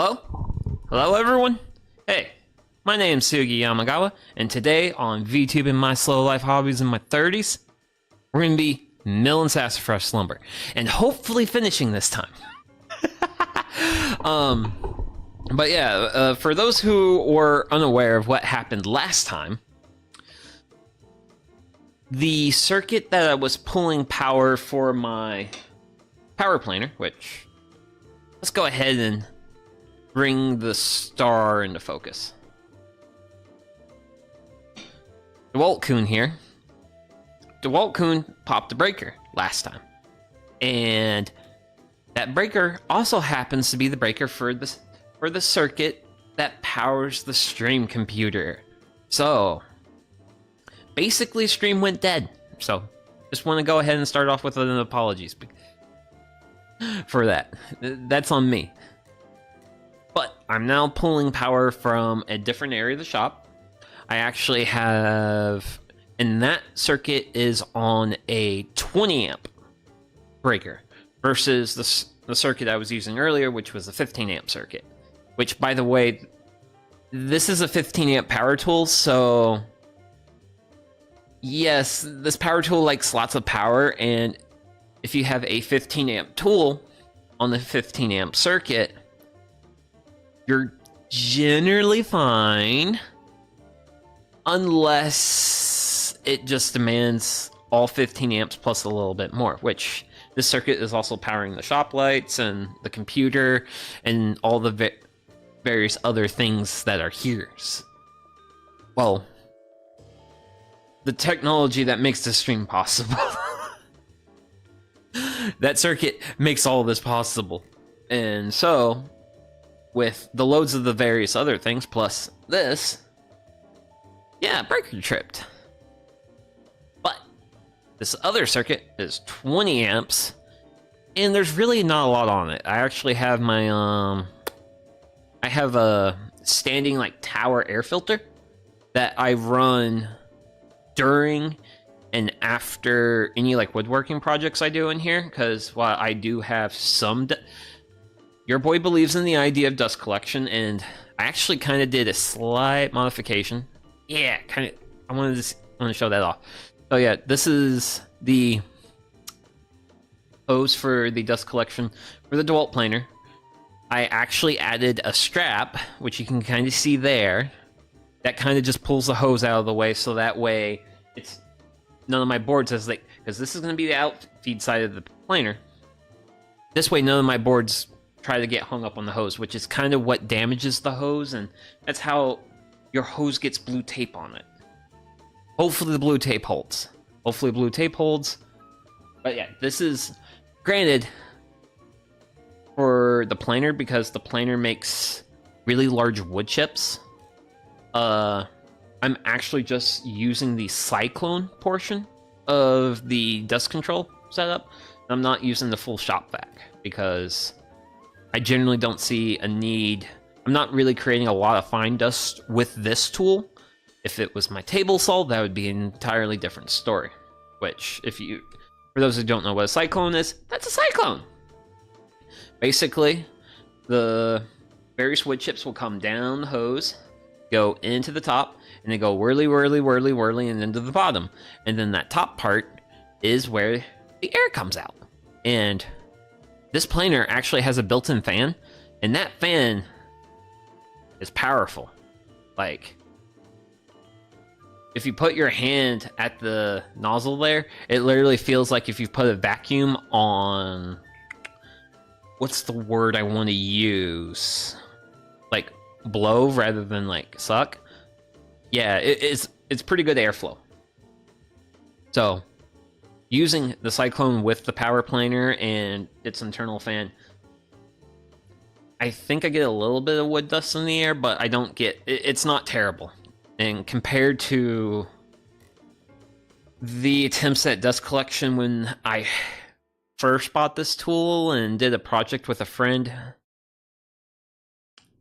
Hello? Hello, everyone? Hey, my name's Sugi Yamagawa, and today on VTube and My Slow Life Hobbies in my 30s, we're going to be milling sassafras lumber, and hopefully finishing this time. But yeah, for those who were unaware of what happened last time, the circuit that I was pulling power for my power planer, which, let's go ahead and bring the star into focus. DeWalt Coon here. DeWalt Coon popped a breaker last time. And that breaker also happens to be the breaker for the circuit that powers the stream computer. So, basically stream went dead. So, just want to go ahead and start off with an apologies for that. That's on me. But I'm now pulling power from a different area of the shop. I actually have, and that circuit is on a 20 amp breaker versus the circuit I was using earlier, which was a 15 amp circuit. Which, by the way, this is a 15 amp power tool, so yes, this power tool likes lots of power, and if you have a 15 amp tool on the 15 amp circuit, you're generally fine, unless it just demands all 15 amps plus a little bit more, which this circuit is also powering the shop lights and the computer and all the various other things that are here. Well, the technology that makes this stream possible. That circuit makes all this possible. And so, with the loads of the various other things, plus this, yeah, breaker tripped. But this other circuit is 20 amps, and there's really not a lot on it. I actually have my, I have a standing, like, tower air filter that I run during and after any, like, woodworking projects I do in here, because while I do have some... Your boy believes in the idea of dust collection, and I actually kind of did a slight modification. Yeah, kind of. I want to show that off. So yeah, this is the hose for the dust collection for the DeWalt planer. I actually added a strap, which you can kind of see there, that kind of just pulls the hose out of the way, so that way it's none of my boards as like, because this is going to be the outfeed side of the planer. This way, none of my boards try to get hung up on the hose, which is kind of what damages the hose, and that's how your hose gets blue tape on it. Hopefully the blue tape holds. Hopefully blue tape holds. But yeah, this is, granted, for the planer, because the planer makes really large wood chips. I'm actually just using the cyclone portion of the dust control setup. I'm not using the full shop vac, because I generally don't see a need. I'm not really creating a lot of fine dust with this tool. If it was my table saw, that would be an entirely different story. Which, for those who don't know what a cyclone is, that's a cyclone! Basically, the various wood chips will come down the hose, go into the top, and then go whirly, whirly, whirly, whirly, and into the bottom. And then that top part is where the air comes out. And this planer actually has a built-in fan, and that fan is powerful. Like, if you put your hand at the nozzle there, it literally feels like if you put a vacuum on... What's the word I want to use? Like, blow rather than, like, suck? Yeah, it's pretty good airflow. So, using the Cyclone with the power planer and its internal fan, I think I get a little bit of wood dust in the air, but I don't get... It's not terrible. And compared to the attempts at dust collection when I first bought this tool and did a project with a friend...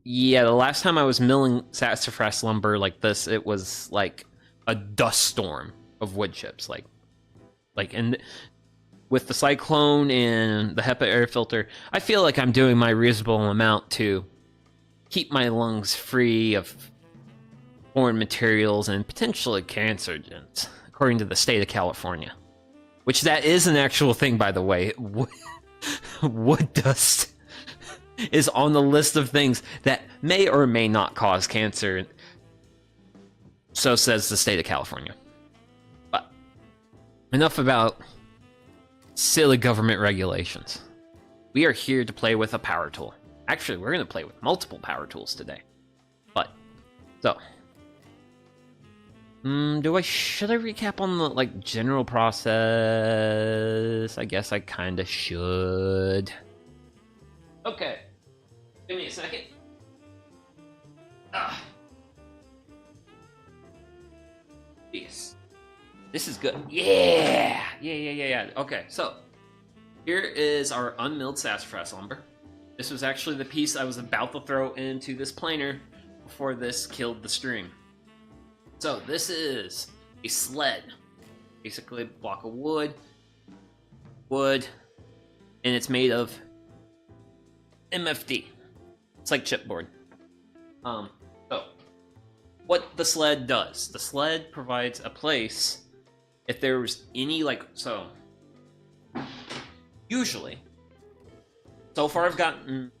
Yeah, the last time I was milling sassafras lumber like this, it was like a dust storm of wood chips. And with the Cyclone and the HEPA air filter, I feel like I'm doing my reasonable amount to keep my lungs free of foreign materials and potentially cancerogens, according to the state of California. Which that is an actual thing, by the way. Wood dust is on the list of things that may or may not cause cancer. So says the state of California. But enough about silly government regulations. We are here to play with a power tool. Actually, we're going to play with multiple power tools today. But, so. Should I recap on the, like, general process? I guess I kinda should. Okay. Give me a second. Yes. This is good. Yeah! Yeah. Okay, so. Here is our unmilled sassafras lumber. This was actually the piece I was about to throw into this planer before this killed the stream. So this is a sled, basically a block of wood, and it's made of MFD. It's like chipboard. So what the sled does, the sled provides a place if there was any usually, so far I've gotten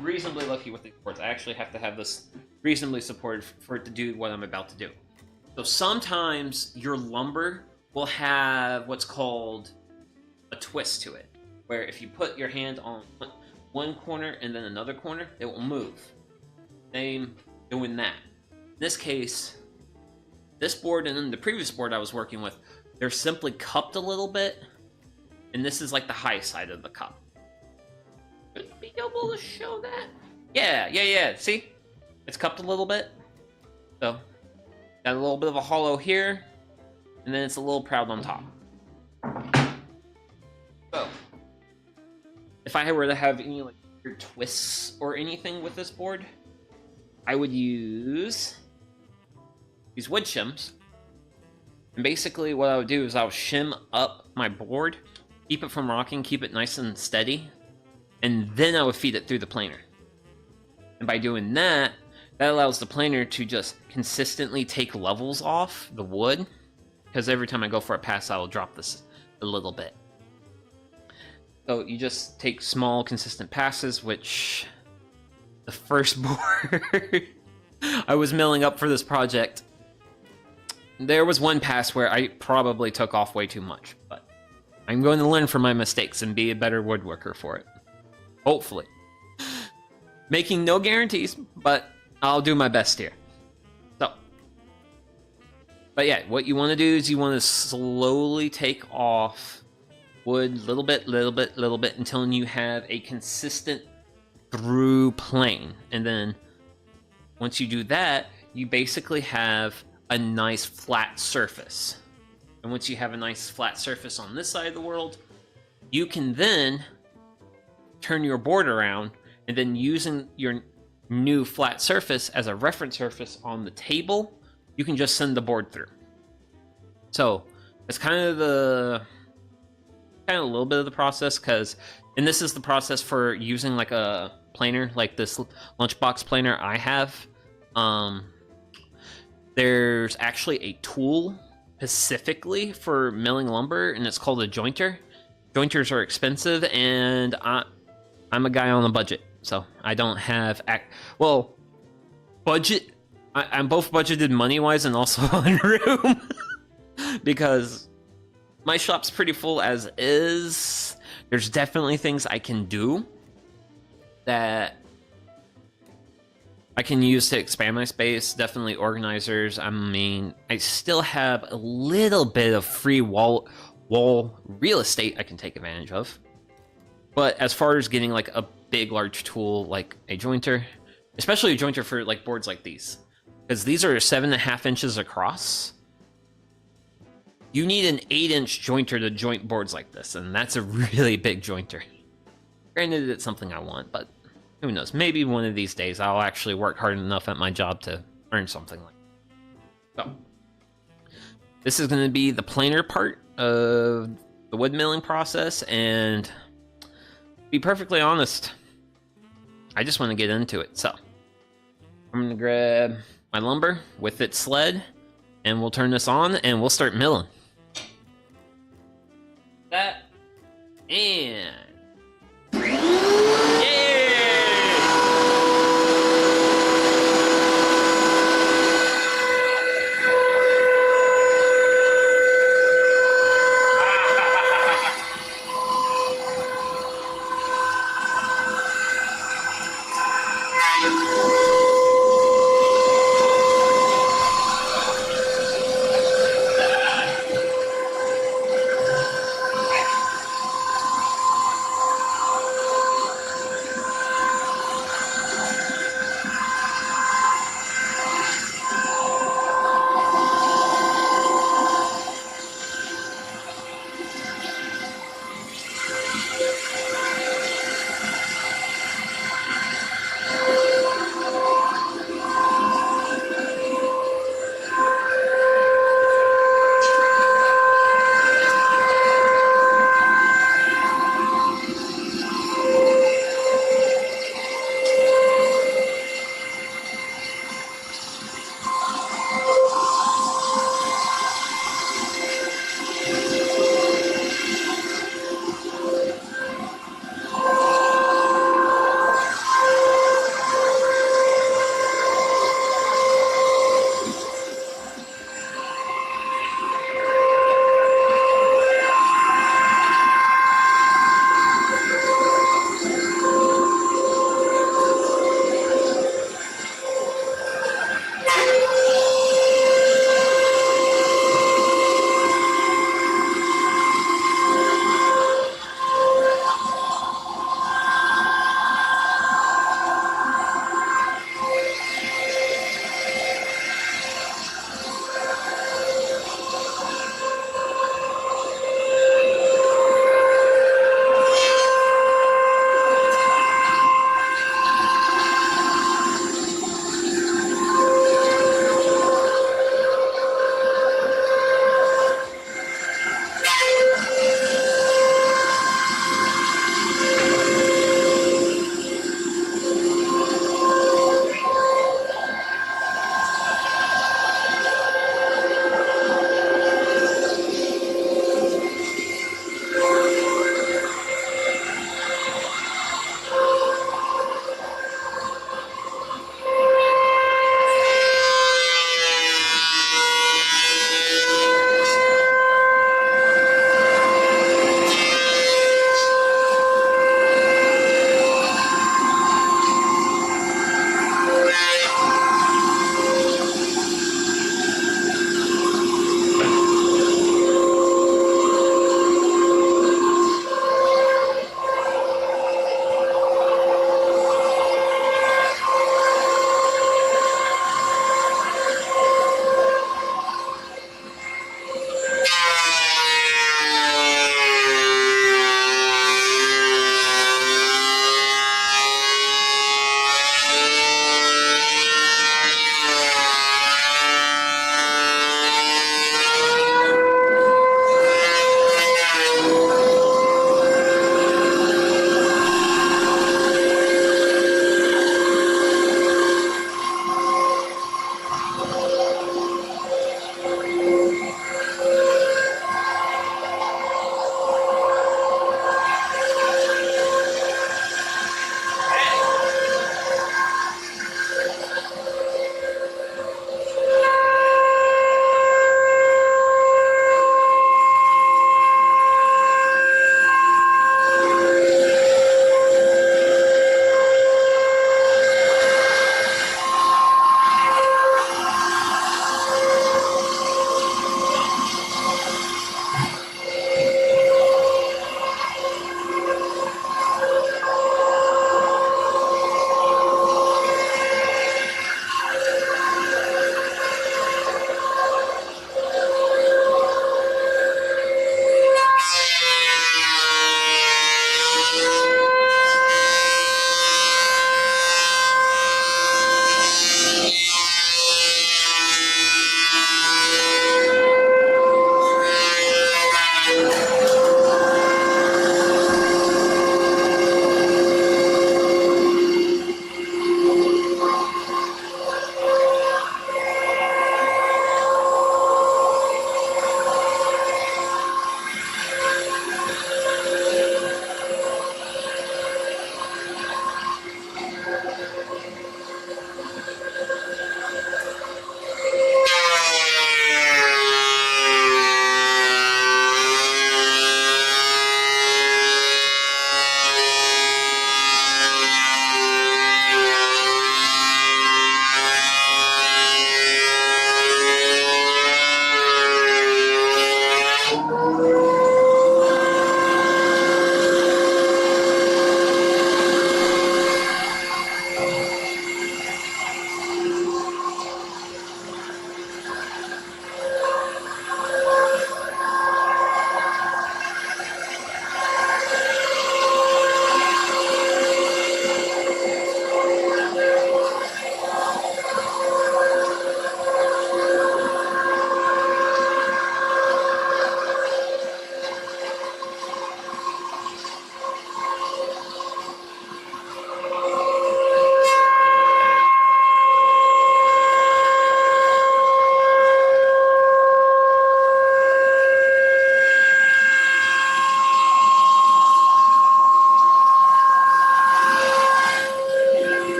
reasonably lucky with these boards. I actually have to have this reasonably supported for it to do what I'm about to do. So sometimes your lumber will have what's called a twist to it, where if you put your hand on one corner and then another corner, it will move. Same doing that. In this case, this board and then the previous board I was working with, they're simply cupped a little bit, and this is like the high side of the cup. Should be able to show that. Yeah. See? It's cupped a little bit. So, got a little bit of a hollow here, and then it's a little proud on top. So, if I were to have any like weird twists or anything with this board, I would use these wood shims. And basically what I would do is I would shim up my board, keep it from rocking, keep it nice and steady, and then I would feed it through the planer. And by doing that, that allows the planer to just consistently take levels off the wood, because every time I go for a pass, I will drop this a little bit. So you just take small, consistent passes, which the first board I was milling up for this project, there was one pass where I probably took off way too much, but I'm going to learn from my mistakes and be a better woodworker for it. Hopefully. Making no guarantees, but I'll do my best here. So. But yeah, what you want to do is you want to slowly take off wood little bit until you have a consistent through plane. And then once you do that, you basically have a nice flat surface. And once you have a nice flat surface on this side of the world, you can then turn your board around, and then using your new flat surface as a reference surface on the table, you can just send the board through. So it's kind of a little bit of the process, and this is the process for using like a planer, like this lunchbox planer I have. There's actually a tool specifically for milling lumber, and it's called a jointer. Jointers are expensive, and I'm a guy on a budget, so I don't have budget. I'm both budgeted money-wise and also on room because my shop's pretty full as is. There's definitely things I can do that I can use to expand my space. Definitely organizers. I mean, I still have a little bit of free wall real estate I can take advantage of. But as far as getting like a big, large tool like a jointer, especially a jointer for like boards like these, because these are 7.5 inches across, you need an 8-inch jointer to joint boards like this, and that's a really big jointer. Granted, it's something I want, but who knows? Maybe one of these days I'll actually work hard enough at my job to earn something like that. So, this is going to be the planer part of the wood milling process, and to be perfectly honest, I just want to get into it. So I'm going to grab my lumber with its sled, and we'll turn this on, and we'll start milling. That, and...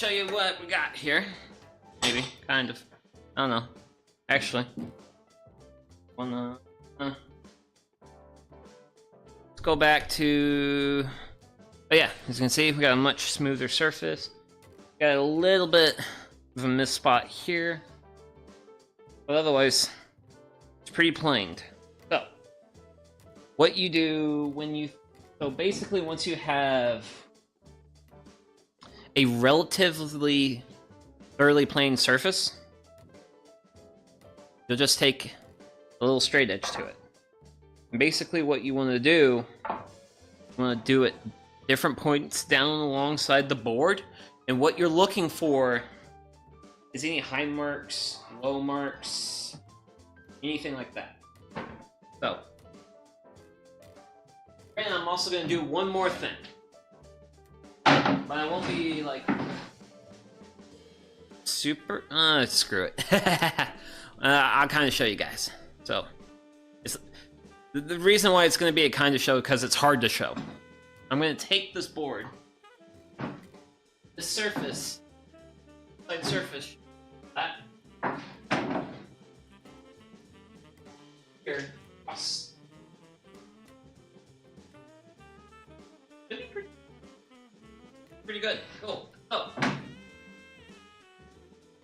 show you what we got here. Maybe, kind of. I don't know. Actually, let's go back to. Oh yeah, as you can see, we got a much smoother surface. Got a little bit of a missed spot here, but otherwise, it's pretty planed. So, what you do when you. So basically, once you have a relatively thoroughly planed surface, you'll just take a little straight edge to it. And basically what you want to do, you want to do it different points down alongside the board, and what you're looking for is any high marks, low marks, anything like that. So, and I'm also going to do one more thing. But I won't be like super. Screw it. I'll kind of show you guys. So, it's the reason why it's going to be a kind of show because it's hard to show. I'm going to take this board, this surface, side surface, that here, across. Should be pretty good. Cool. Oh.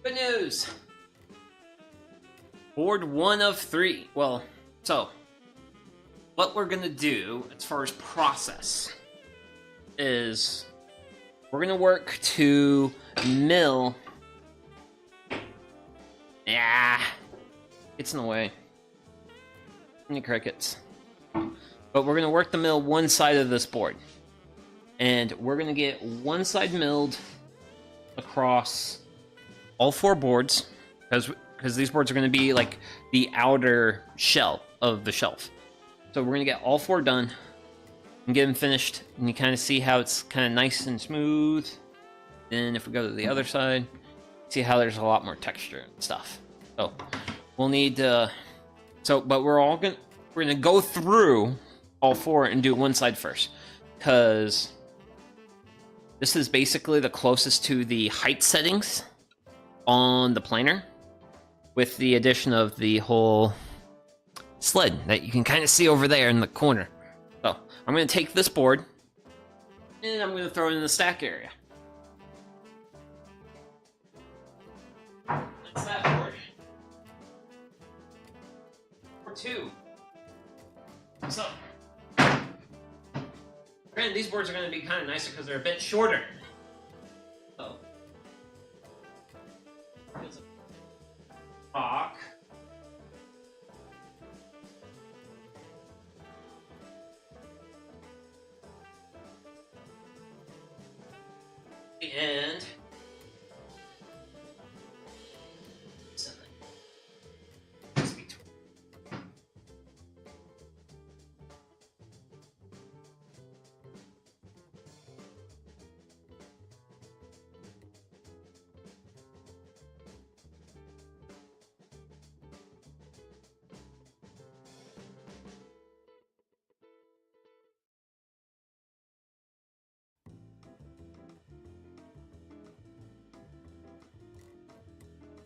Good news. Board 1 of 3. Well, so what we're gonna do as far as process is we're gonna work to mill. Yeah, it's in the way. Any crickets. But we're gonna work to mill one side of this board. And we're going to get one side milled across all 4 boards, because these boards are going to be like the outer shell of the shelf. So we're going to get all 4 done and get them finished, and you kind of see how it's kind of nice and smooth. Then if we go to the other side, see how there's a lot more texture and stuff. So we'll need but we're going to go through all 4 and do one side first, because this is basically the closest to the height settings on the planer, with the addition of the whole sled that you can kind of see over there in the corner. So I'm going to take this board and I'm going to throw it in the stack area. That's that board. Board 2. So. Granted, these boards are going to be kind of nicer because they're a bit shorter. So, here's a rock. And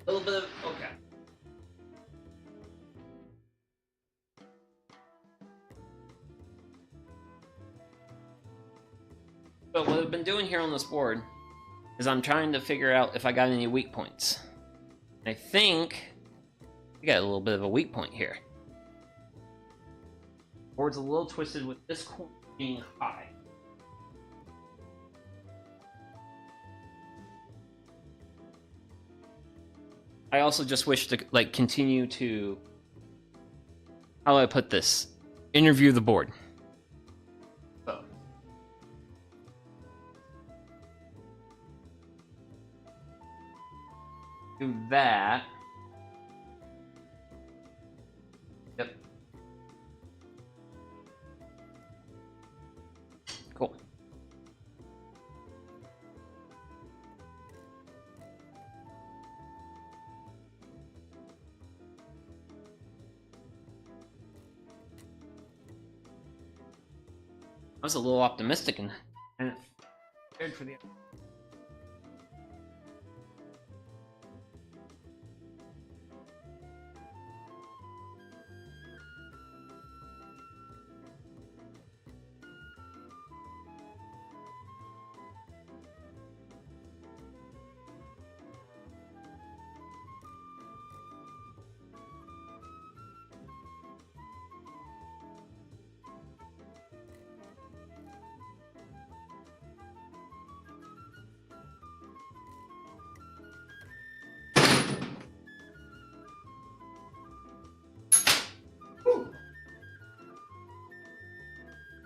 a little bit of, okay. But what I've been doing here on this board is I'm trying to figure out if I got any weak points. I think we got a little bit of a weak point here. Board's a little twisted with this corner being high. I also just wish to like continue to, how do I put this? Interview the board. So. Do that. Yep. Cool. I was a little optimistic and prepared for the.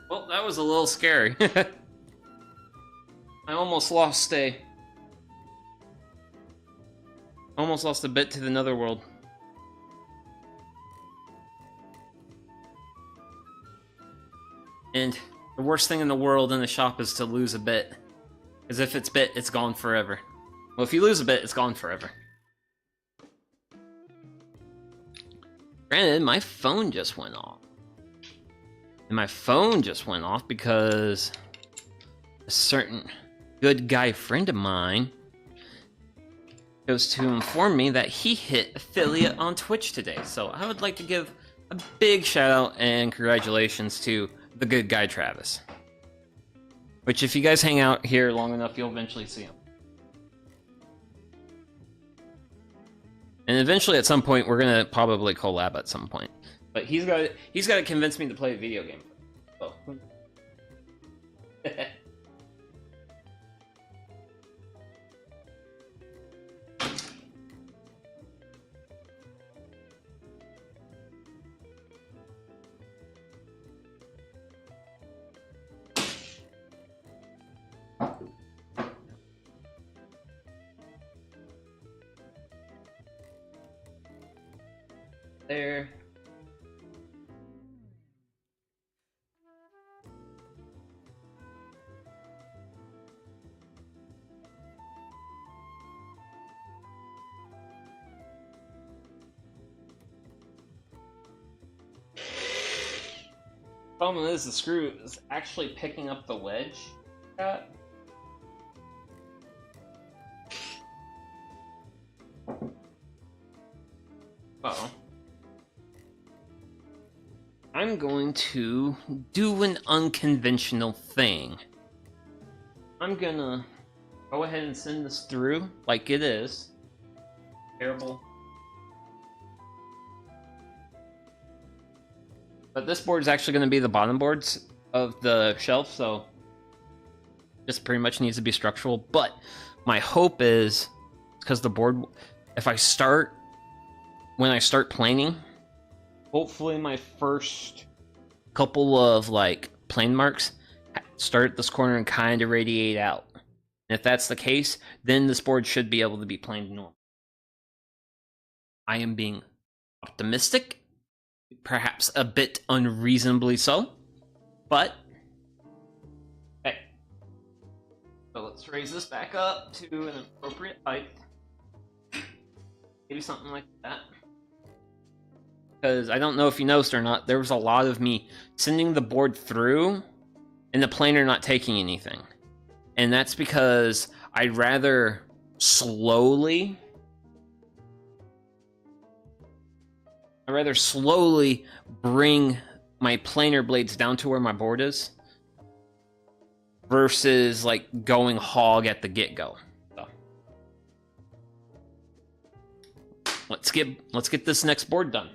Well, that was a little scary. I almost lost a bit to the netherworld. And the worst thing in the world in the shop is to lose a bit. Because if it's bit, it's gone forever. Well, if you lose a bit, it's gone forever. Granted, my phone just went off. And my phone just went off because a certain good guy friend of mine goes to inform me that he hit affiliate on Twitch today. So I would like to give a big shout out and congratulations to the good guy Travis. Which, if you guys hang out here long enough, you'll eventually see him. And eventually, at some point, we're gonna probably collab at some point. But he's got to convince me to play a video game. Oh. There. Problem is, the screw is actually picking up the wedge. Uh-oh. I'm going to do an unconventional thing. I'm gonna go ahead and send this through like it is. Terrible. But this board is actually going to be the bottom boards of the shelf, so this pretty much needs to be structural. But my hope is, because the board, if I start, when I start planing, hopefully my first couple of like plane marks start at this corner and kind of radiate out. And if that's the case, then this board should be able to be planed normal. I am being optimistic. Perhaps a bit unreasonably so, but hey. So let's raise this back up to an appropriate height. Maybe something like that. Because I don't know if you noticed or not, there was a lot of me sending the board through and the planer not taking anything. And that's because I'd rather slowly bring my planer blades down to where my board is versus like going hog at the get-go. So, let's get this next board done.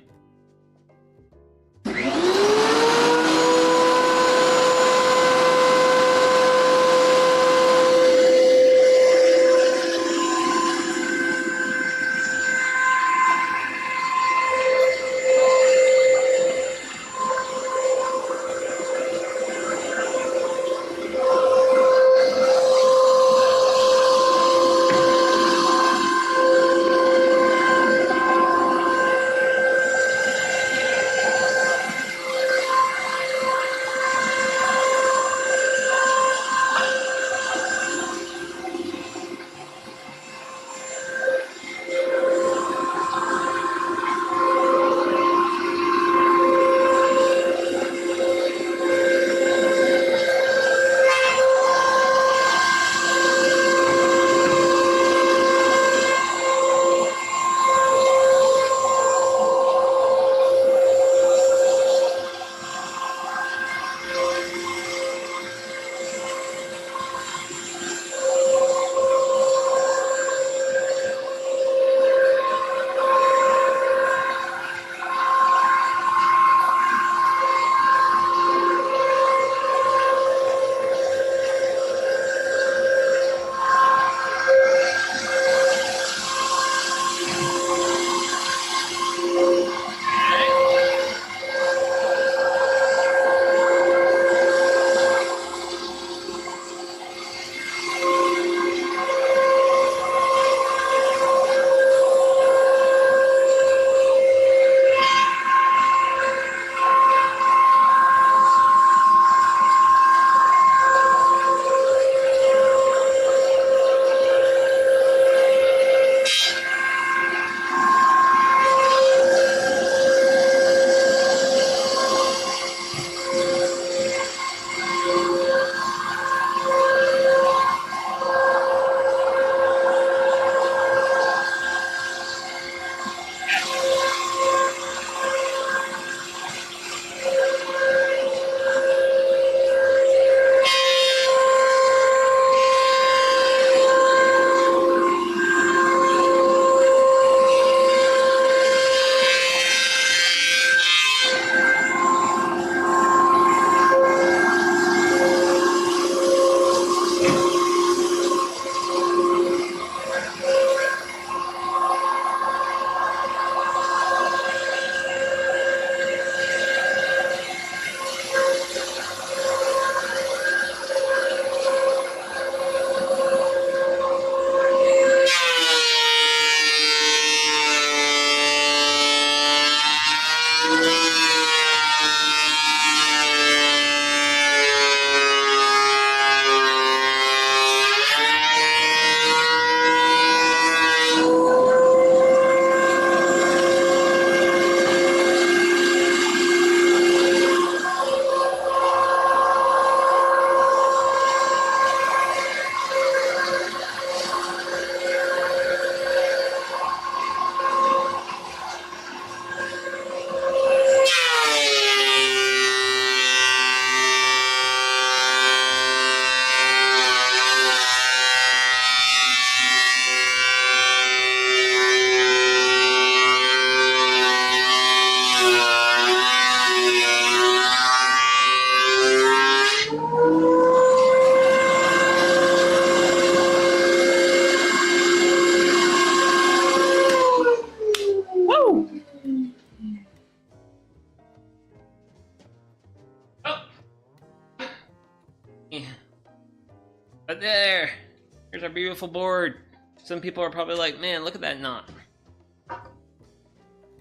But there's our beautiful board. Some people are probably like, man, look at that knot.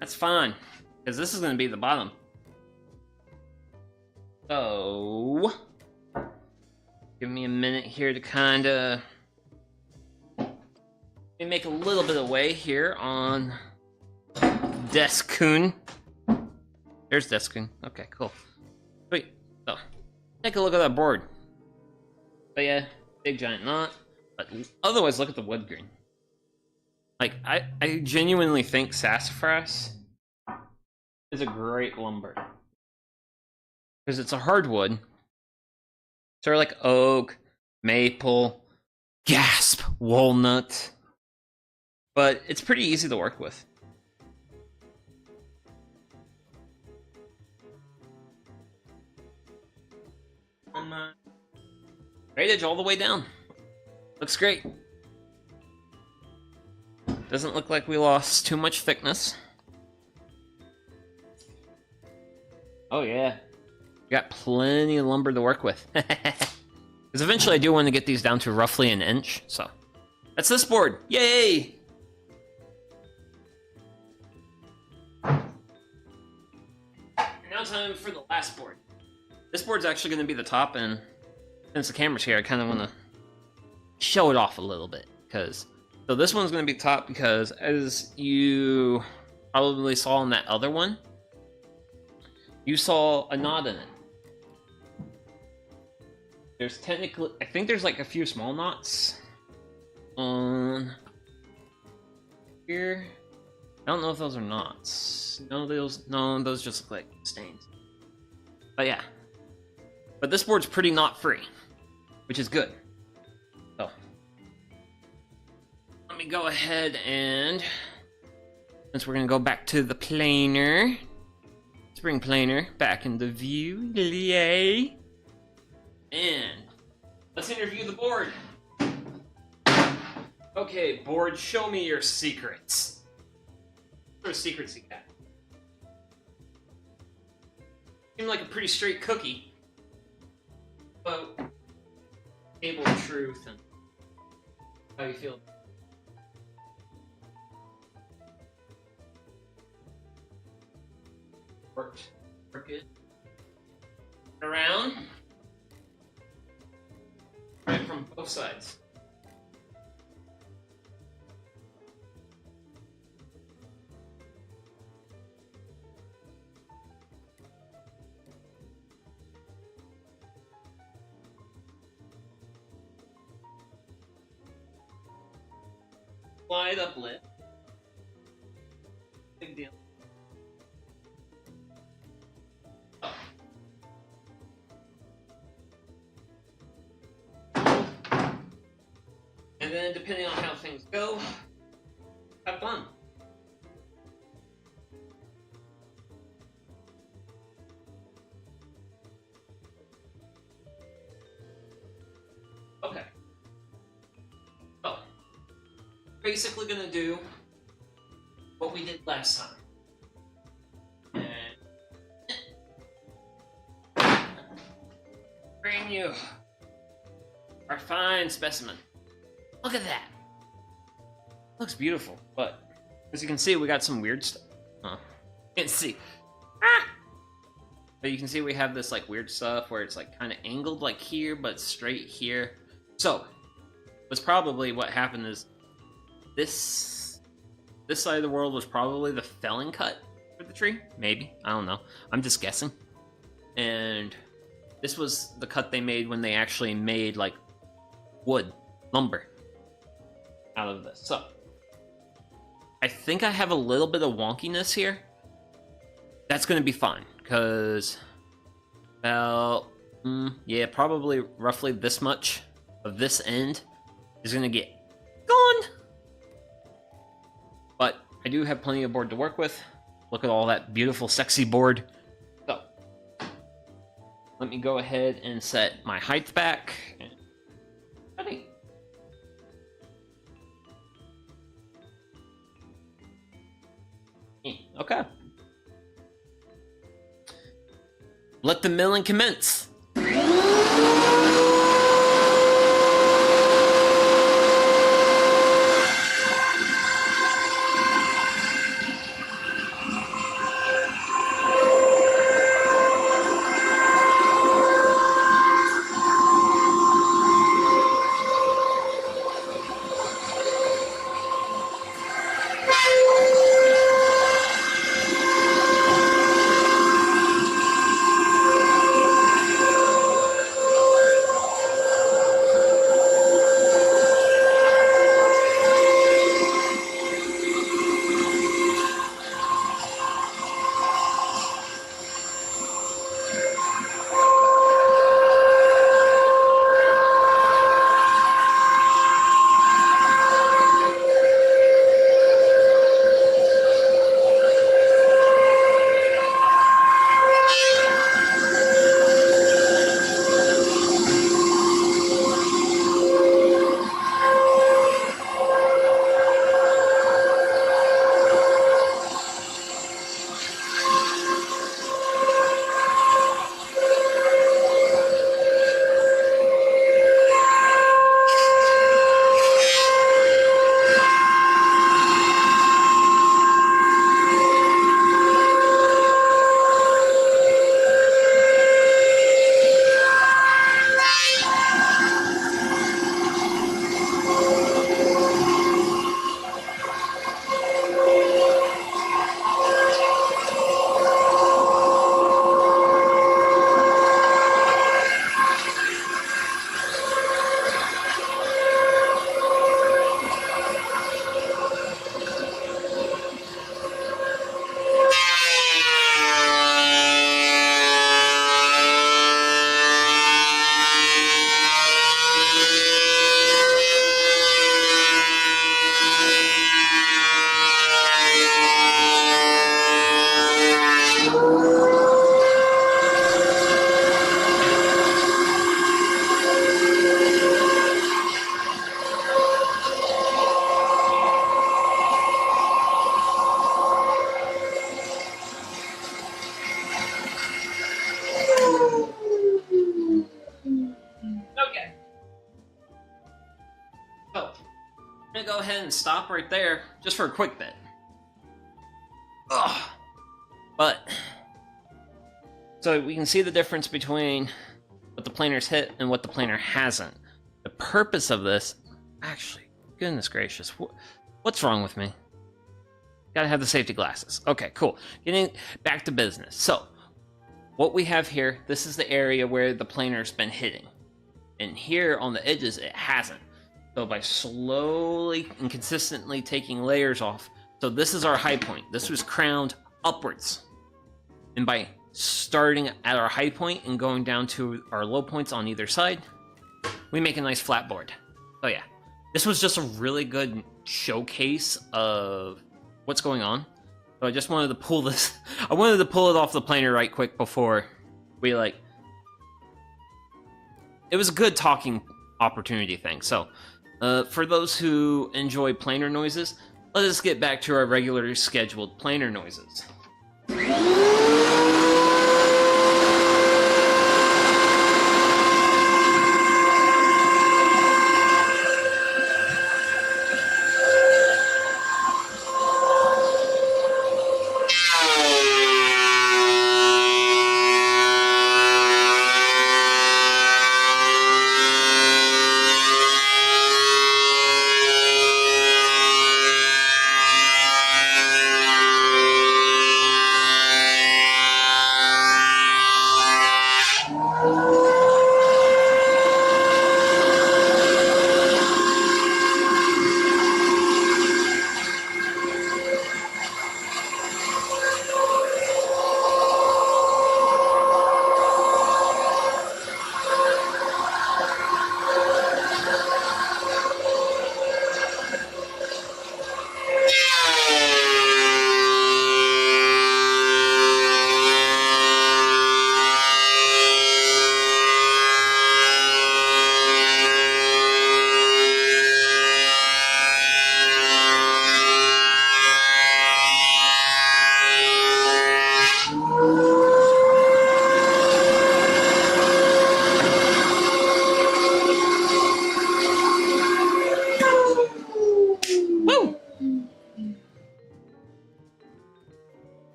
That's fine, because this is going to be the bottom. So, give me a minute here to kind of make a little bit of way here on Deskun. There's Deskun. Okay, cool. Sweet. So, take a look at that board. But yeah, big giant knot. But otherwise, look at the wood grain. Like, I genuinely think sassafras is a great lumber. Because it's a hardwood. Sort of like oak, maple, gasp, walnut. But it's pretty easy to work with. Straight edge all the way down. Looks great. Doesn't look like we lost too much thickness. Oh yeah. We got plenty of lumber to work with. Because eventually I do want to get these down to roughly an inch, so. That's this board! Yay! Now time for the last board. This board's actually going to be the top, and since the camera's here, I kind of want to show it off a little bit. So this one's going to be top because, as you probably saw in that other one, you saw a knot in it. There's technically, I think there's like a few small knots on here. I don't know if those are knots. No, those just look like stains. But yeah. But this board's pretty knot-free, which is good. So, let me go ahead and, since we're gonna go back to the planer, let's bring planer back into view. Yay! And let's interview the board. Okay, board, show me your secrets. What sort of secrets you got? Seem like a pretty straight cookie. But table of truth and how you feel. Work it around. Right from both sides. Slide up lip. Big deal. Oh. And then, depending on how things go, have fun. Okay. So, basically gonna do what we did last time. And bring you our fine specimen. Look at that. Looks beautiful, but as you can see, we got some weird stuff. Can't see. Ah! But you can see we have this like weird stuff where it's like kind of angled like here, but straight here. So, what's probably what happened is this side of the world was probably the felling cut for the tree. Maybe. I don't know. I'm just guessing. And this was the cut they made when they actually made like wood, lumber out of this. So, I think I have a little bit of wonkiness here. That's going to be fine, because, well, yeah, probably roughly this much of this end is going to get gone. But I do have plenty of board to work with. Look at all that beautiful, sexy board. So, let me go ahead and set my height back. Ready. Okay. Let the milling commence. So, I'm gonna go ahead and stop right there, just for a quick bit. Ugh. But, so we can see the difference between what the planer's hit and what the planer hasn't. The purpose of this, actually, goodness gracious, what's wrong with me? Gotta have the safety glasses. Okay, cool. Getting back to business. So, what we have here, this is the area where the planer's been hitting. And here on the edges, it hasn't. So by slowly and consistently taking layers off, so this is our high point. This was crowned upwards. And by starting at our high point and going down to our low points on either side, we make a nice flat board. So yeah, this was just a really good showcase of what's going on. So I just wanted to pull this, I wanted to pull it off the planer right quick before we it was a good talking opportunity thing. So for those who enjoy planer noises, let us get back to our regularly scheduled planer noises.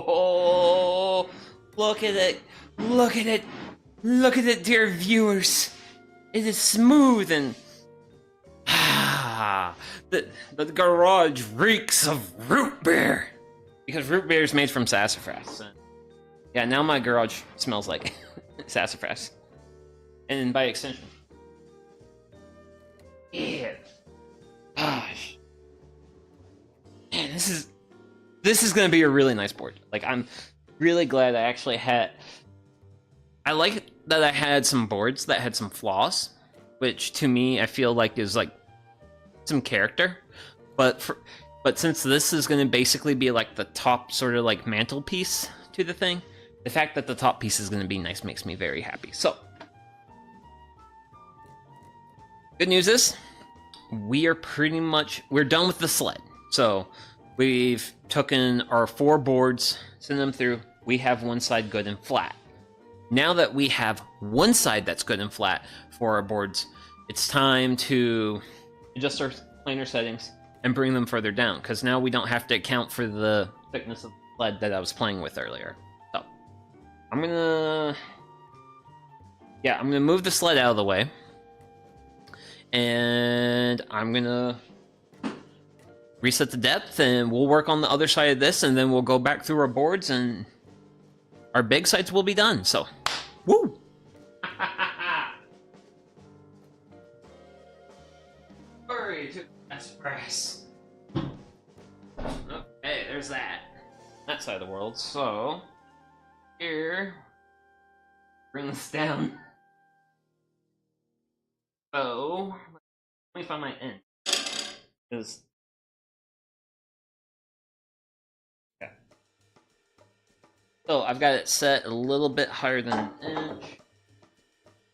Oh, look at it. Look at it. Look at it, dear viewers. It is smooth and... the garage reeks of root beer. Because root beer is made from sassafras. Yeah, now my garage smells like sassafras. And by extension. Yeah. Gosh. Man, this is gonna be a really nice board. Like, I'm really glad I actually had... I like that I had some boards that had some flaws, which to me I feel like is like some character. But since this is gonna basically be like the top sort of like mantelpiece to the thing, the fact that the top piece is gonna be nice makes me very happy. So, good news is we're done with the sled. So we've taken our 4 boards, sent them through. We have one side good and flat. Now that we have one side that's good and flat for our boards, it's time to adjust our planer settings and bring them further down, because now we don't have to account for the thickness of the sled that I was playing with earlier. So I'm gonna move the sled out of the way, and I'm gonna reset the depth, and we'll work on the other side of this, and then we'll go back through our boards, and our big sites will be done. So, woo! Hurry to express. Okay, there's that. That side of the world. So, here, bring this down. So, let me find my end. Because so I've got it set a little bit higher than an inch.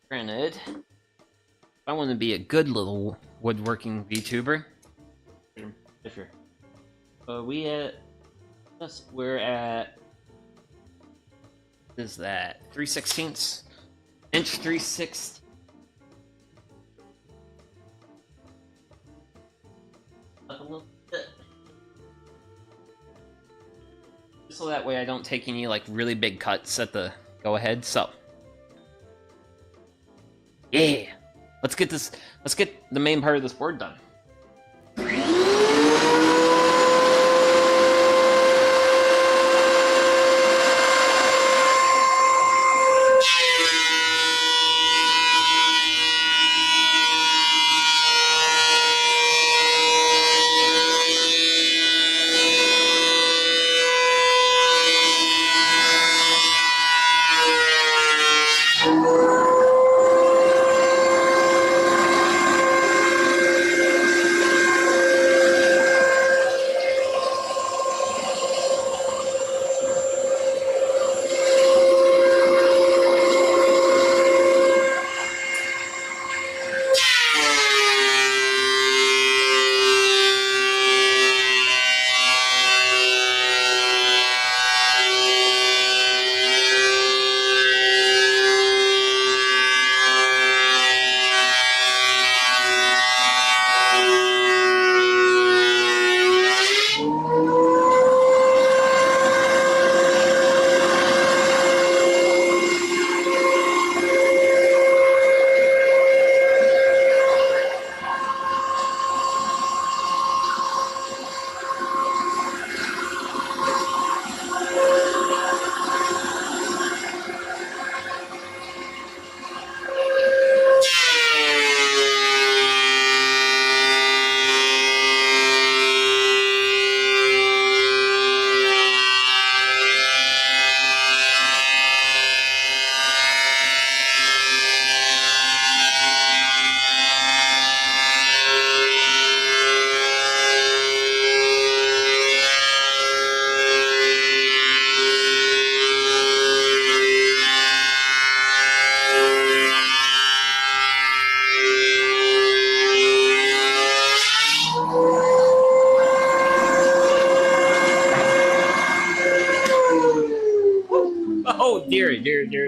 Granted, if I want to be a good little woodworking VTuber, we're at, what is that, 3/16? Inch 3/6. Up a little bit. So that way I don't take any like really big cuts at the go ahead. So yeah, let's get the main part of this board done.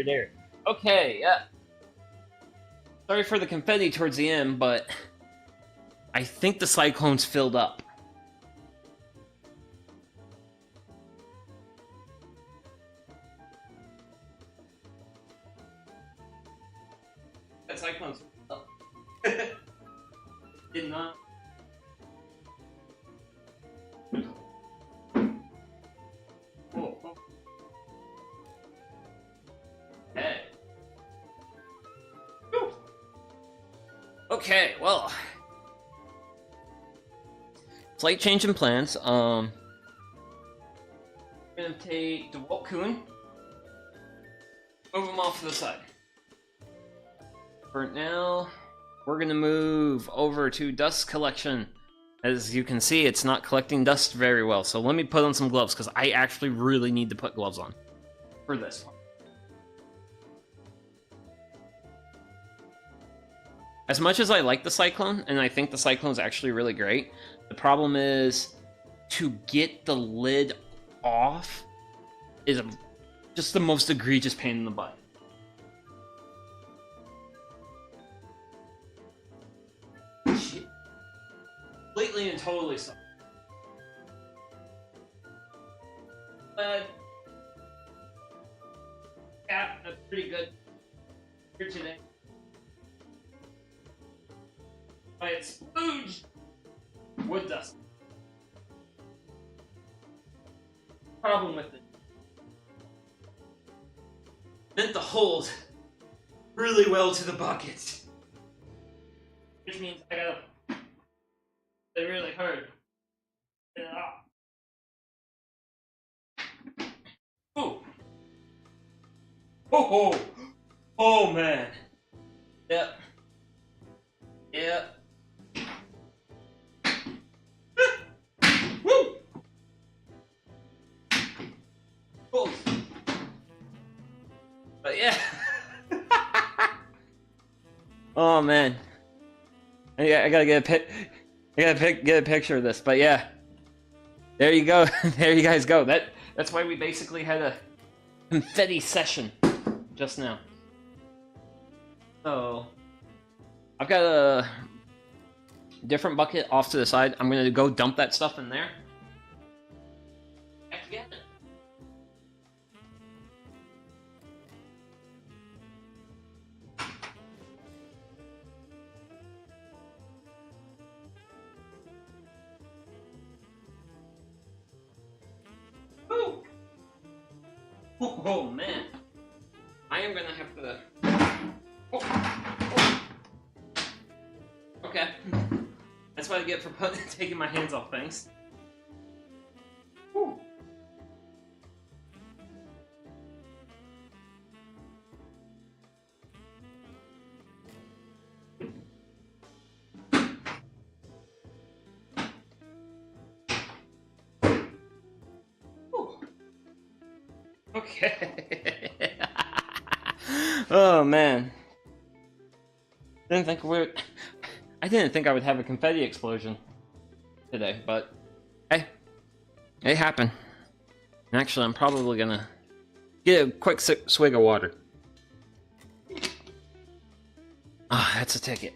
Dear. Okay, yeah. Sorry for the confetti towards the end, but I think the cyclone's filled up. That cyclone's filled up. Did not. Okay, well, slight change in plans. We're gonna take DeWalt Kuhn, move him off to the side. For now, we're gonna move over to dust collection. As you can see, it's not collecting dust very well, so let me put on some gloves, because I actually really need to put gloves on for this one. As much as I like the Cyclone, and I think the Cyclone's actually really great, the problem is to get the lid off is just the most egregious pain in the butt. Completely and totally so. But yeah, that's pretty good here today. By its spooge wood dust. Problem with it. Meant to hold really well to the bucket. Which means I gotta play really hard. Get it off. Ooh. Oh, oh, oh man. Yep. Yep. Woo! Cool. But yeah. Oh man. I gotta get a picture of this. But yeah. There you go. There you guys go. That's why we basically had a confetti session just now. So I've got a different bucket off to the side. I'm gonna go dump that stuff in there. Back again. Woo! Oh man, I am gonna have to. Oh. Okay, that's what I get for taking my hands off things. Woo. Okay. Oh man. I didn't think I would have a confetti explosion today, but hey, it happened. And actually, I'm probably gonna get a quick swig of water. Ah, that's a ticket.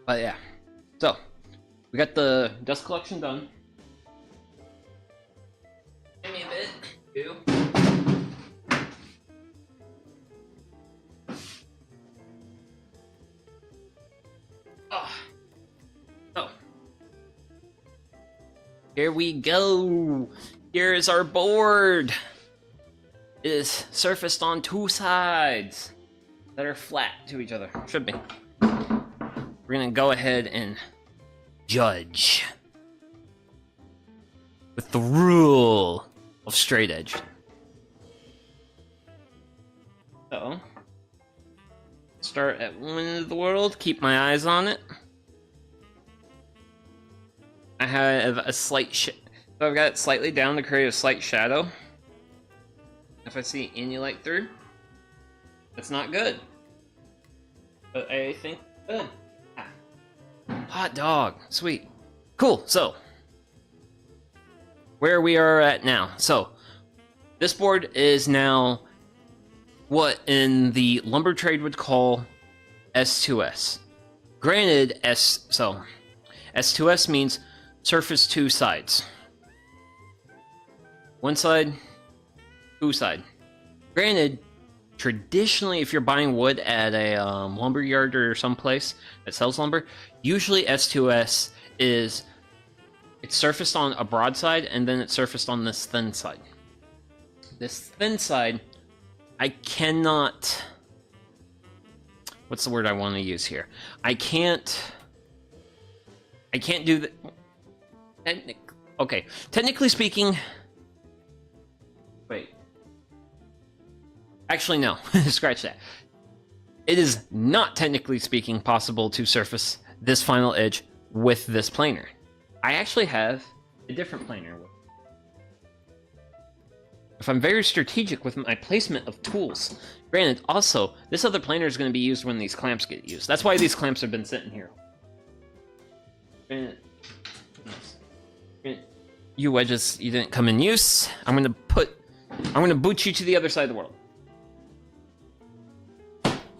But yeah, so we got the dust collection done. Give me a bit, too. Oh. Here we go. Here is our board. It is surfaced on two sides that are flat to each other. Should be. We're gonna go ahead and judge with the rule of straight edge. So, start at one end of the world, keep my eyes on it. I have a slight so I've got it slightly down to create a slight shadow. If I see any light through, that's not good. But I think good. Hot dog, sweet. Cool, so where we are at now. So, this board is now what in the lumber trade would call S2S. Granted, S2S means surface two sides. One side, two side. Granted, traditionally, if you're buying wood at a lumber yard or someplace that sells lumber, usually S2S is it's surfaced on a broad side and then it's surfaced on this thin side. This thin side, I cannot. What's the word I want to use here? I can't do that. Okay, technically speaking. Wait. Actually, no. Scratch that. It is not technically speaking possible to surface this final edge with this planer. I actually have a different planer. If I'm very strategic with my placement of tools. Granted, also, this other planer is going to be used when these clamps get used. That's why these clamps have been sitting here. Granted, you wedges, you didn't come in use. I'm going to boot you to the other side of the world.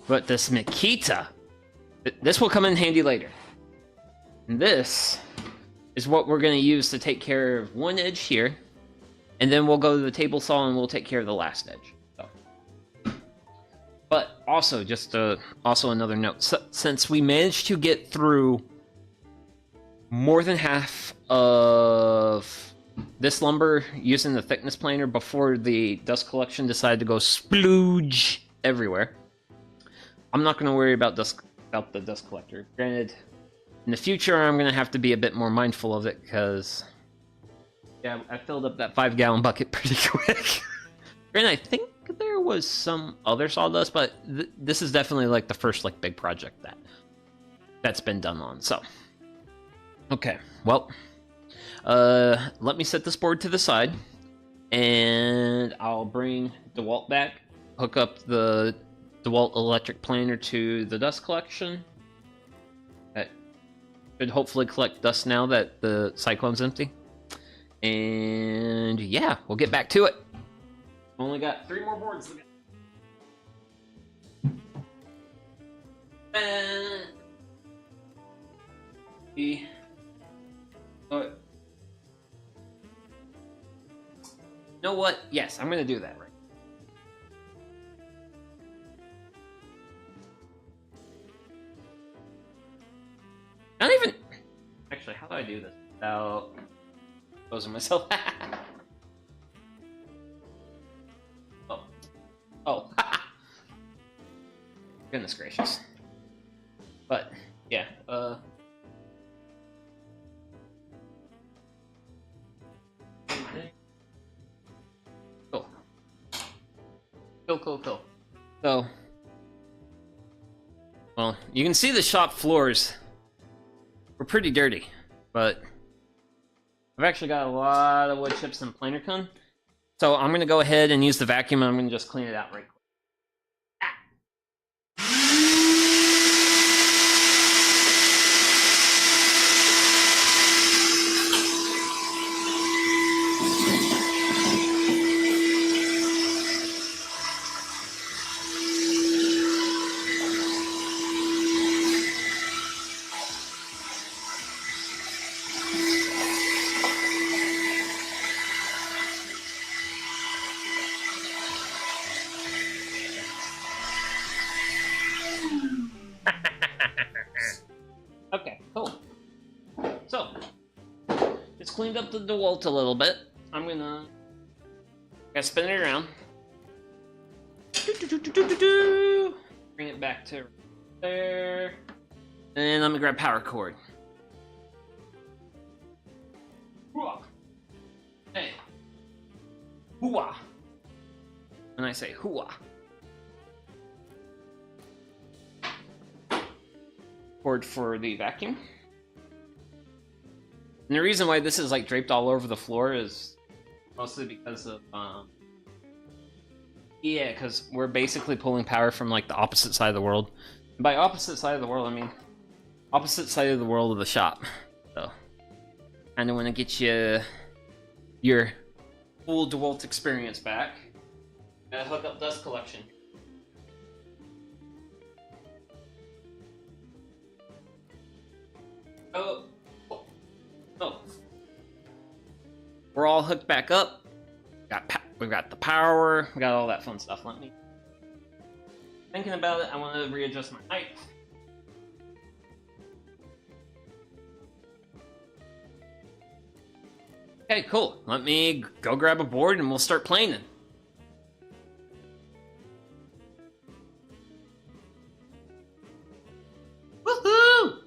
But this Makita, this will come in handy later. And this is what we're going to use to take care of one edge here. And then we'll go to the table saw and we'll take care of the last edge. So. But also, also another note. Since we managed to get through more than half of this lumber using the thickness planer before the dust collection decided to go splooge everywhere, I'm not going to worry about the dust collector. Granted, in the future, I'm going to have to be a bit more mindful of it because, yeah, I filled up that 5-gallon bucket pretty quick. Granted, I think there was some other sawdust, but this is definitely like the first like big project that's been done on. So, okay, well, let me set this board to the side, and I'll bring DeWalt back, hook up the DeWalt electric planer to the dust collection. That should hopefully collect dust now that the cyclone's empty. And yeah, we'll get back to it. Only got 3 more boards to go. You know what? Yes, I'm gonna do that right. I don't even. Actually, how do I do this without exposing myself? Oh. Oh. Goodness gracious. But, yeah, Cool. Cool. So, well, you can see the shop floors were pretty dirty, but I've actually got a lot of wood chips and planer cone. So I'm gonna go ahead and use the vacuum and I'm gonna just clean it out right quick. Okay, cool. So, just cleaned up the DeWalt a little bit. I'm gonna spin it around. Bring it back to there. And I'm gonna grab power cord. Hey. Hooah. When I say hooah. Cord for the vacuum. And the reason why this is like draped all over the floor is mostly because of yeah, because we're basically pulling power from like the opposite side of the world. And by opposite side of the world, I mean opposite side of the world of the shop. So kind of want to get you your full DeWalt experience back. Gotta hook up dust collection. Oh. We're all hooked back up. We've got the power. We got all that fun stuff. Let me. Thinking about it, I want to readjust my height. Okay, cool. Let me go grab a board and we'll start playing it. Woohoo!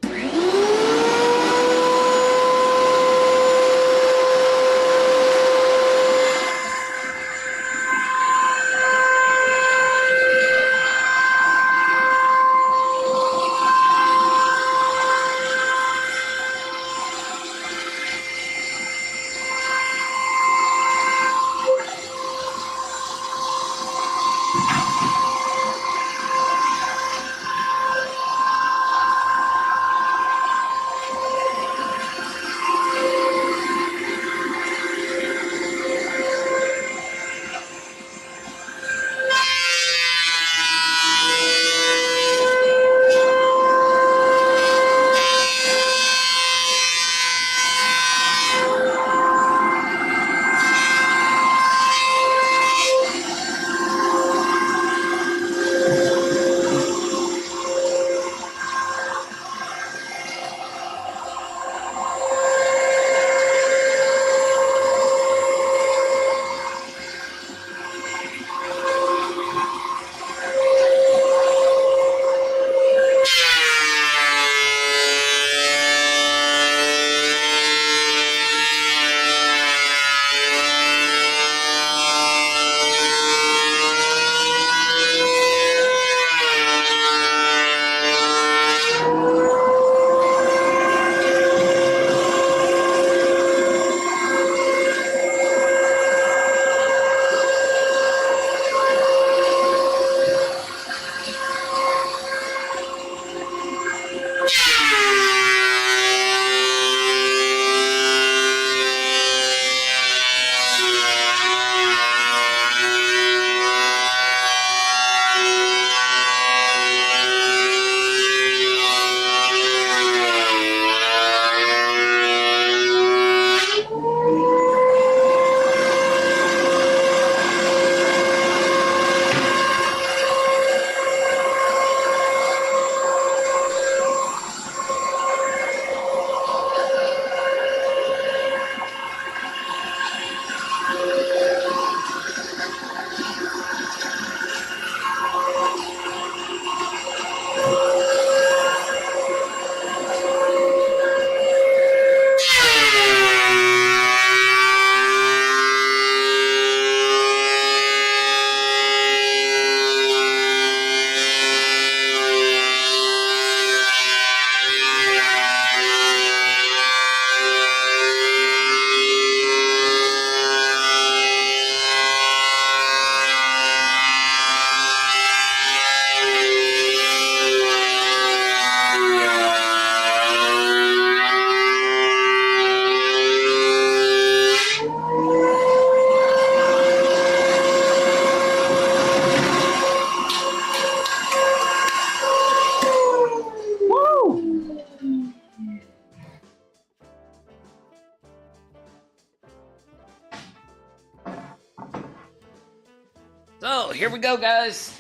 here we go, guys.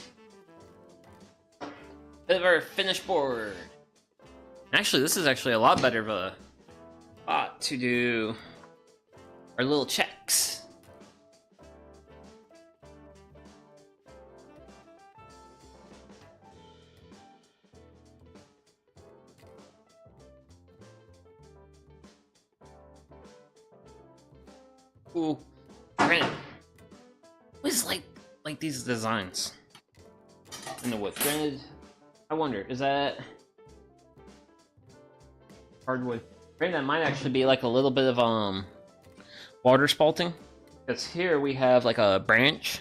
Bit of our finished board. Actually, this is actually a lot better of a spot to do our little checks. Ooh, granted, what is like these designs in the wood? Granted, I wonder, is that hardwood? Granted, that might actually be like a little bit of water spalting, because here we have like a branch.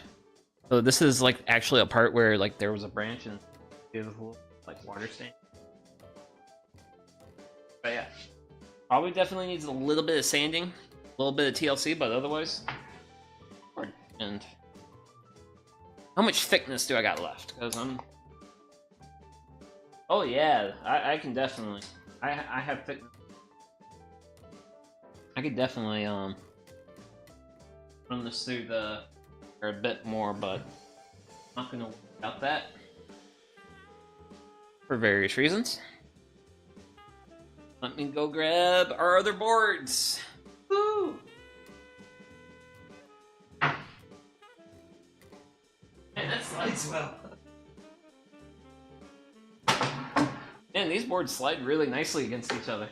So this is like actually a part where like there was a branch and it was a little, like water stain. But yeah, probably definitely needs a little bit of sanding, a little bit of TLC, but otherwise. And how much thickness do I got left? Because I'm. Oh yeah, I can definitely. I have thickness. I could definitely run this through the a bit more, but I'm not gonna worry about that for various reasons. Let me go grab our other boards. Woo! Man, that slides well. Man, these boards slide really nicely against each other.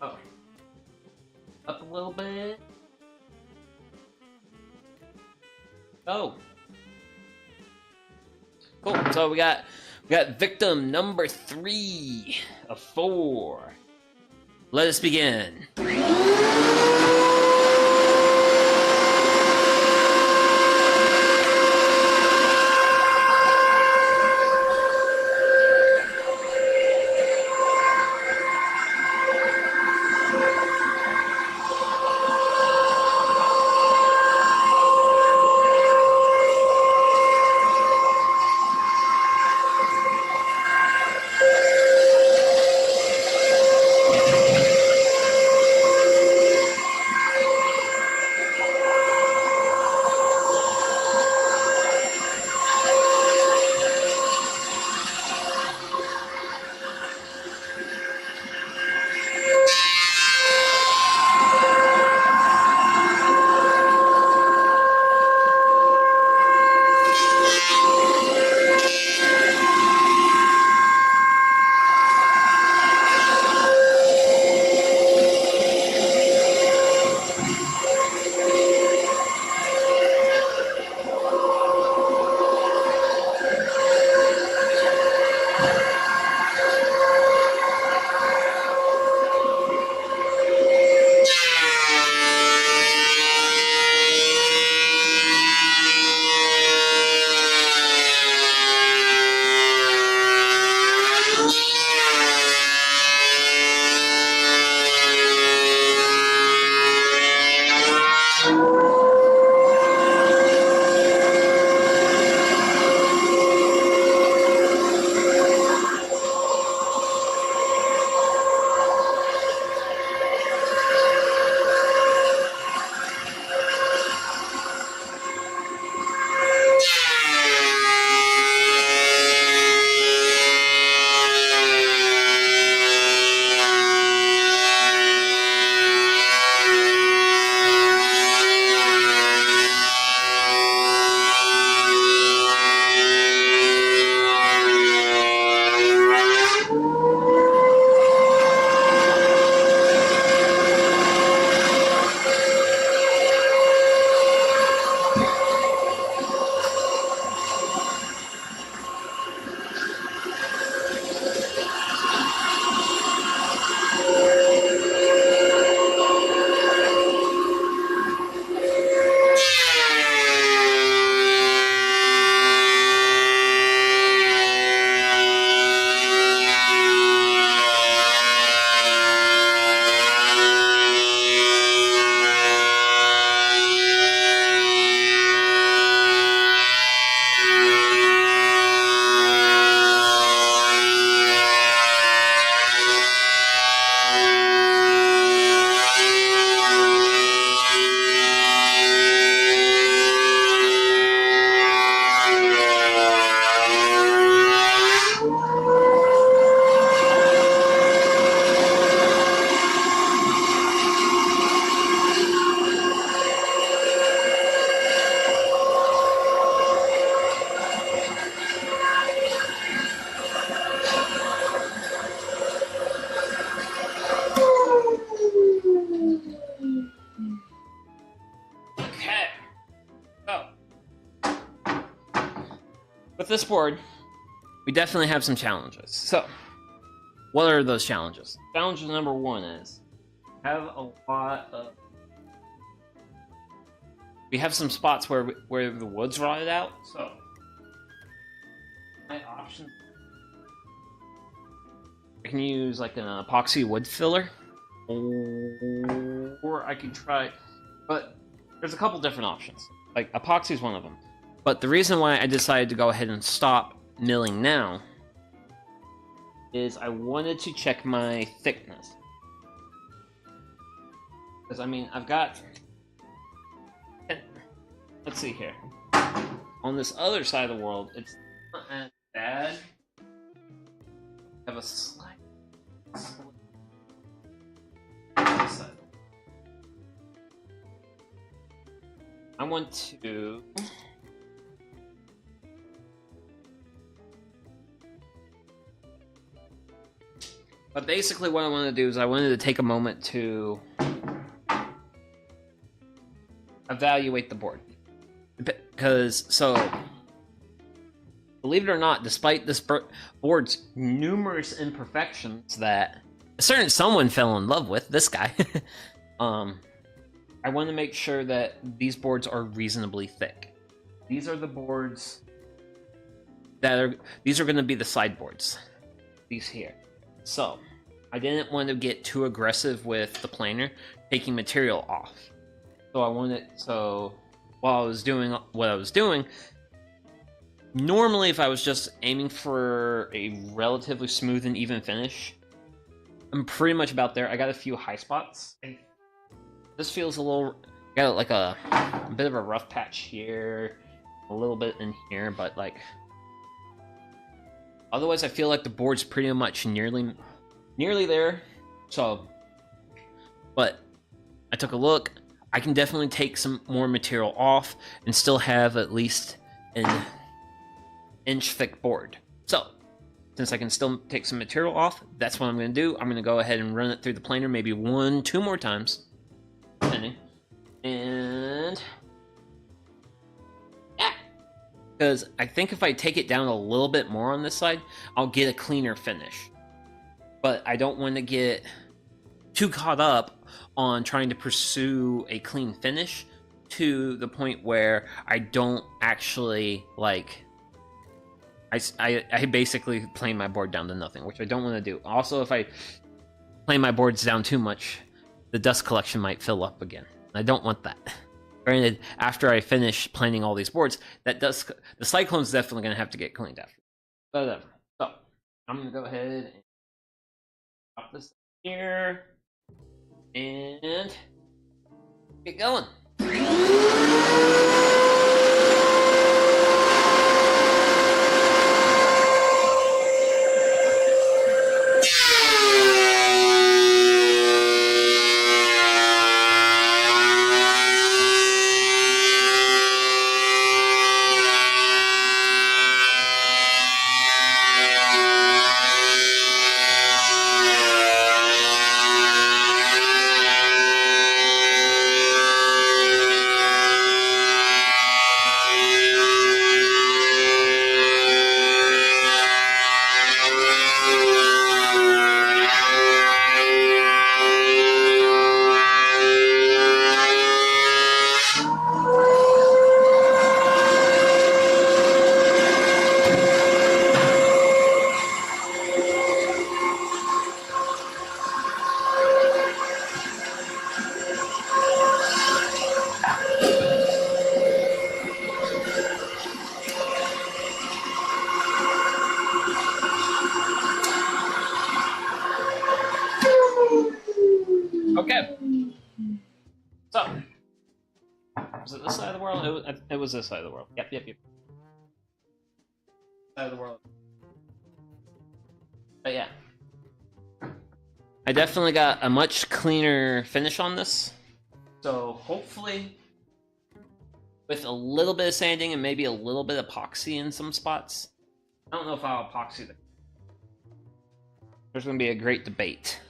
Oh. Up a little bit. Oh. Cool. So we got victim number 3 of 4. Let us begin. with this board, we definitely have some challenges. So, what are those challenges? Challenge number 1 is have a lot of. We have some spots where the wood's rotted out. So, my options. I can use like an epoxy wood filler, or I can try. But there's a couple different options. Like epoxy is one of them. But the reason why I decided to go ahead and stop milling now is I wanted to check my thickness. Because I mean, I've got. Let's see here. On this other side of the world, it's not as bad. I have a slight. I want to. But basically, what I want to do is I wanted to take a moment to evaluate the board. Because, so, believe it or not, despite this board's numerous imperfections that a certain someone fell in love with, this guy, I want to make sure that these boards are reasonably thick. These are the boards that are, these are going to be the sideboards. These here. So, I didn't want to get too aggressive with the planer, taking material off. So I wanted, so while I was doing what I was doing, normally if I was just aiming for a relatively smooth and even finish, I'm pretty much about there. I got a few high spots. This feels a little, got like a bit of a rough patch here, a little bit in here, but like, otherwise I feel like the board's pretty much nearly there. So, but I took a look. I can definitely take some more material off and still have at least an inch thick board. So, since I can still take some material off, that's what I'm going to do. I'm going to go ahead and run it through the planer maybe 1-2 more times, depending. And yeah, because I think if I take it down a little bit more on this side, I'll get a cleaner finish. But I don't want to get too caught up on trying to pursue a clean finish to the point where I don't actually, like, I basically plane my board down to nothing, which I don't want to do. Also, if I plane my boards down too much, the dust collection might fill up again. I don't want that. Granted, after I finish planing all these boards, that dust, the cyclone's definitely going to have to get cleaned after. Whatever. So, I'm going to go ahead and drop this here and get going. Okay. So, was it this side of the world? It was this side of the world. Yep. Side of the world. But yeah. I definitely got a much cleaner finish on this. So, hopefully, with a little bit of sanding and maybe a little bit of epoxy in some spots. I don't know if I'll epoxy them. There's going to be a great debate.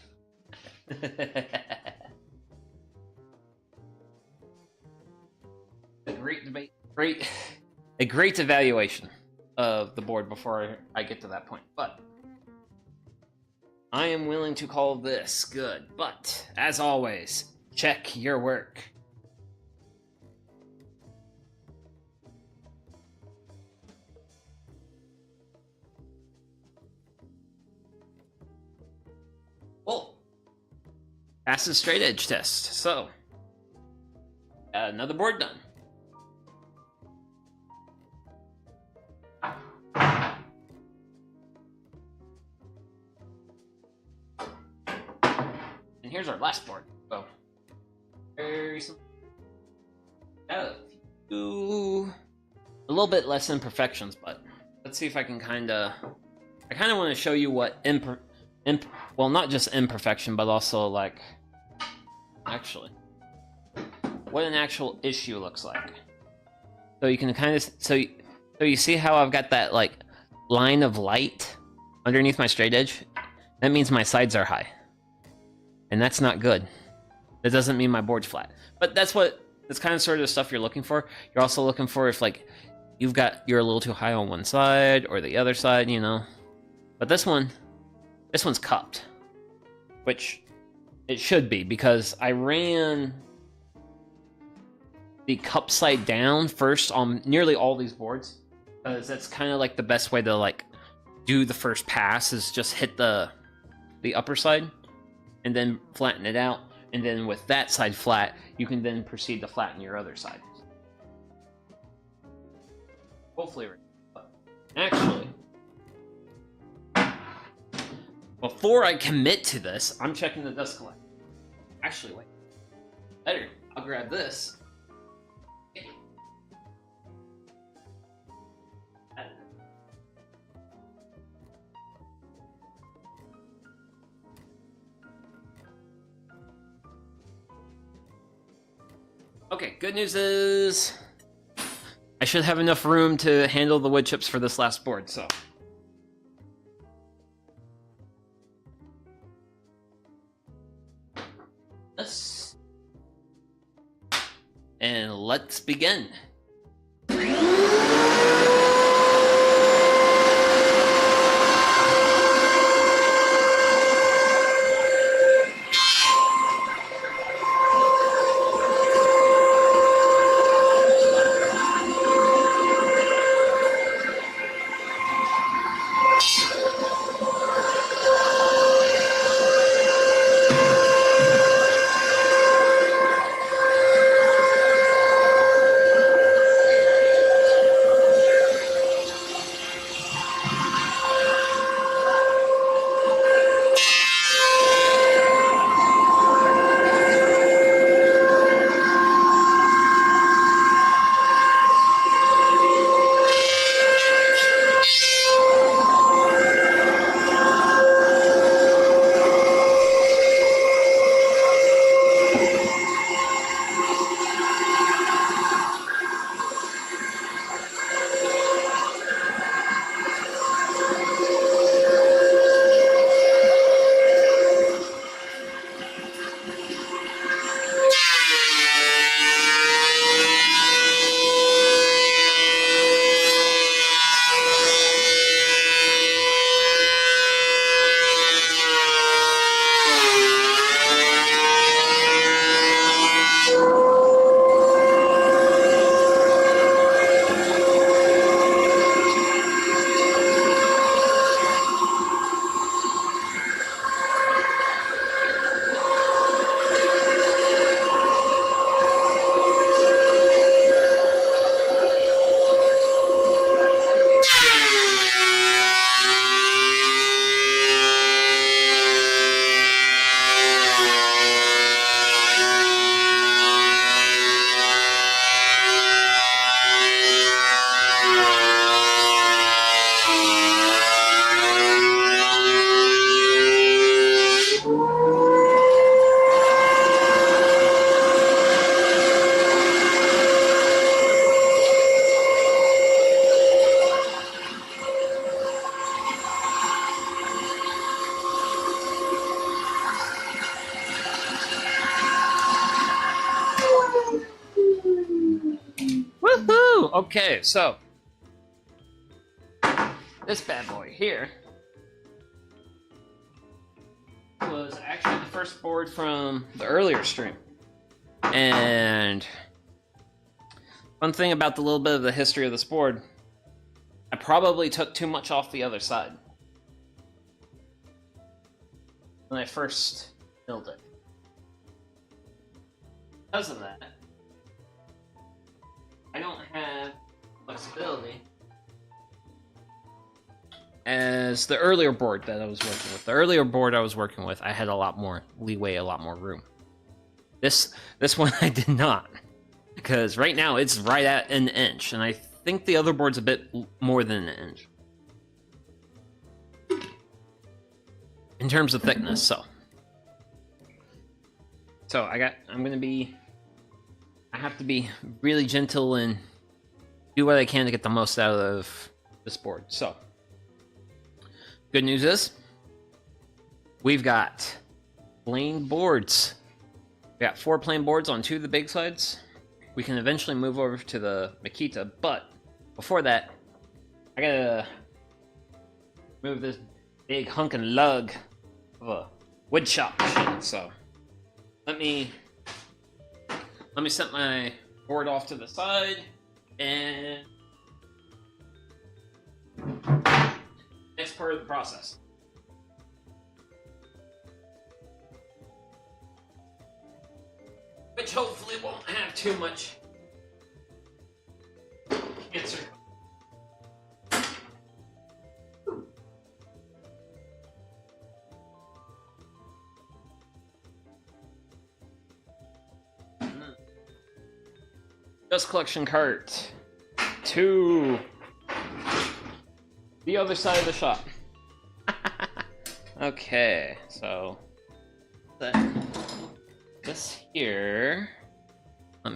A great debate. A great evaluation of the board before I get to that point, but I am willing to call this good. But as always, check your work. Well, passes straight edge test. So, another board done. And here's our last board. So, very simple. A little bit less imperfections, but let's see if I can I kind of want to show you what well, not just imperfection, but also like actually what an actual issue looks like. So you can kind of so you see how I've got that like line of light underneath my straight edge? That means my sides are high, and that's not good. That doesn't mean my board's flat, but that's kind of sort of the stuff you're looking for. You're also looking for if like you're a little too high on one side or the other side, you know. But this one's cupped, which it should be, because I ran the cup side down first on nearly all these boards, because that's kind of like the best way to like do the first pass, is just hit the upper side and then flatten it out, and then with that side flat, you can then proceed to flatten your other side. Hopefully, actually, before I commit to this, I'm checking the dust collector. Actually, wait. Better. I'll grab this. Okay, good news is I should have enough room to handle the wood chips for this last board, so. And let's begin. Okay, so this bad boy here was actually the first board from the earlier stream. And one thing about the little bit of the history of this board, I probably took too much off the other side when I first built it. Because of that, I don't have flexibility as the earlier board that I was working with. The earlier board I was working with, I had a lot more leeway, a lot more room. This one I did not, because right now it's right at an inch, and I think the other board's a bit more than an inch in terms of thickness. So I have to be really gentle and do what I can to get the most out of this board. So, good news is, we've got plain boards. We got 4 plain boards on 2 of the big sides. We can eventually move over to the Makita, but before that, I gotta move this big hunkin' lug of a wood shop machine. So, let me set my board off to the side, and next part of the process. Which hopefully won't have too much cancer. Dust collection cart to the other side of the shop. Okay, so this here. I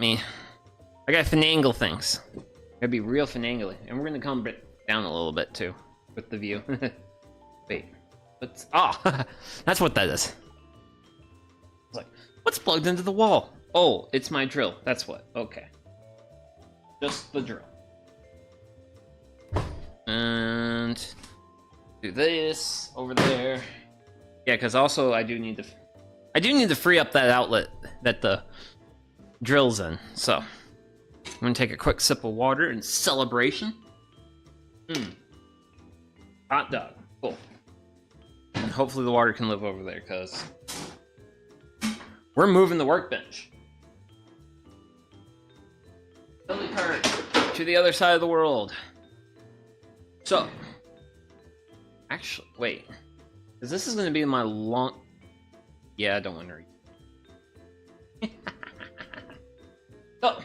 gotta finagle things. Gotta be real finagly, and we're gonna come down a little bit too with the view. Wait, that's what that is. It's like, what's plugged into the wall? Oh, it's my drill. That's what. Okay. Just the drill. And do this over there. Yeah, because also I do need to free up that outlet that the drill's in. So I'm gonna take a quick sip of water in celebration. Hot dog. Cool. And hopefully the water can live over there, because we're moving the workbench. Cart to the other side of the world. So, actually, wait, because this is going to be my long. Yeah, I don't want to read. So,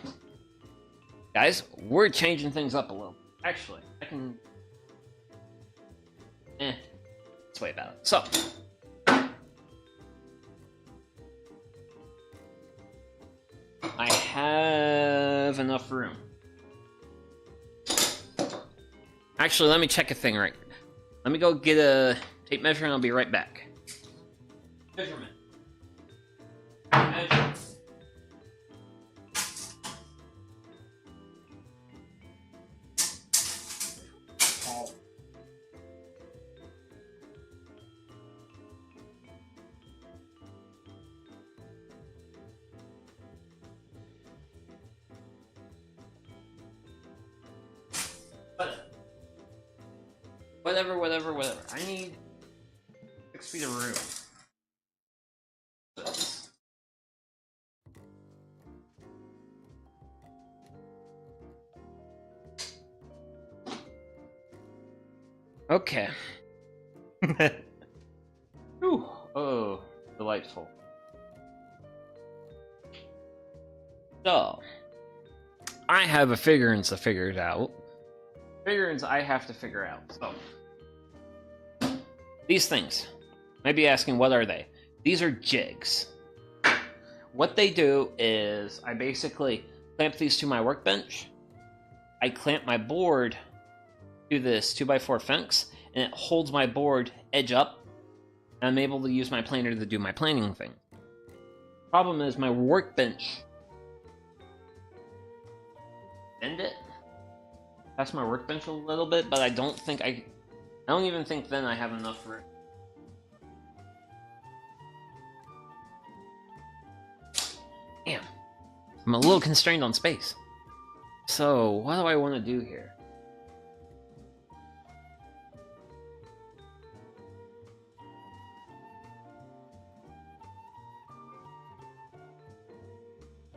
guys, we're changing things up a little. Actually, I can. Let's wait about it. So. I have enough room. Actually, let me check a thing right. Let me go get a tape measure and I'll be right back. Measurement. Measure. Whatever. I need 6 feet of room. Okay. Ooh. Oh, delightful. So, I have a figurines to figure it out. Figurines I have to figure out. So, these things. Might be asking, what are they? These are jigs. What they do is, I basically clamp these to my workbench. I clamp my board to this 2x4 fence, and it holds my board edge up, and I'm able to use my planer to do my planing thing. Problem is, my workbench, bend it past my workbench a little bit, but I don't think I don't even think then I have enough for it. Damn. I'm a little constrained on space. So, what do I want to do here?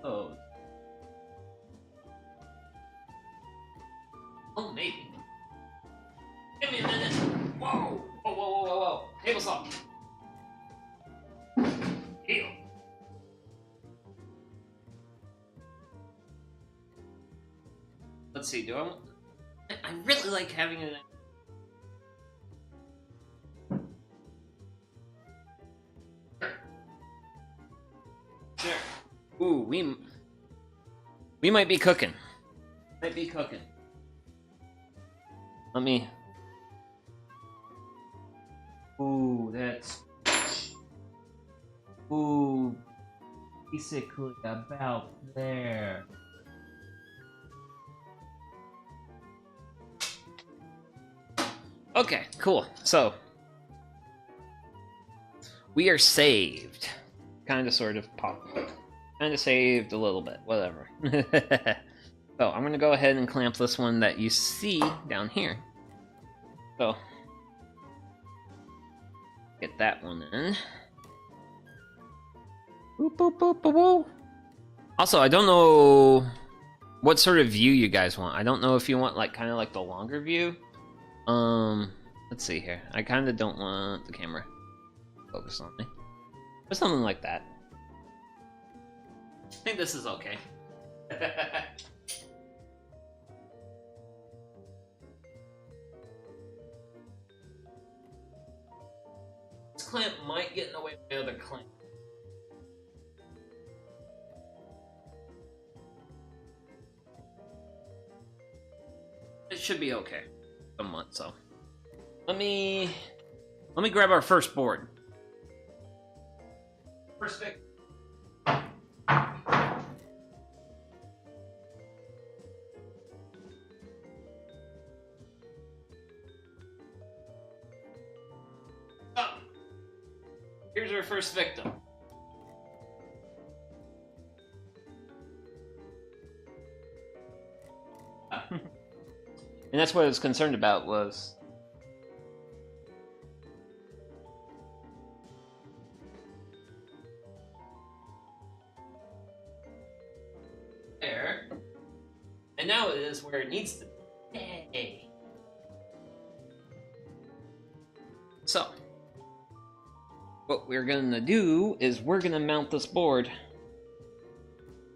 Oh. Oh, maybe. Give me a minute. Whoa! Whoa, whoa, whoa, whoa, whoa. Table saw. Heal. Let's see, do I want... I really like having it... Sure. Ooh, we might be cooking. Might be cooking. Let me... Ooh, that's... Ooh, basically about there. Okay, cool. So, we are saved. Kind of, sort of, pop. Kind of saved a little bit, whatever. So, I'm going to go ahead and clamp this one that you see down here. So, get that one in. Boop, boop, boop, boop, boop. Also, I don't know what sort of view you guys want. I don't know if you want, like, kind of like the longer view. Let's see here. I kind of don't want the camera focused on me. Or something like that. I think this is okay. This clamp might get in the way of the other clamp. It should be okay. Somewhat, so. Let me grab our first board. First pick. Oh. Here's our first victim. And that's what I was concerned about was... there. And now it is where it needs to be. Yay. So, what we're gonna do is we're gonna mount this board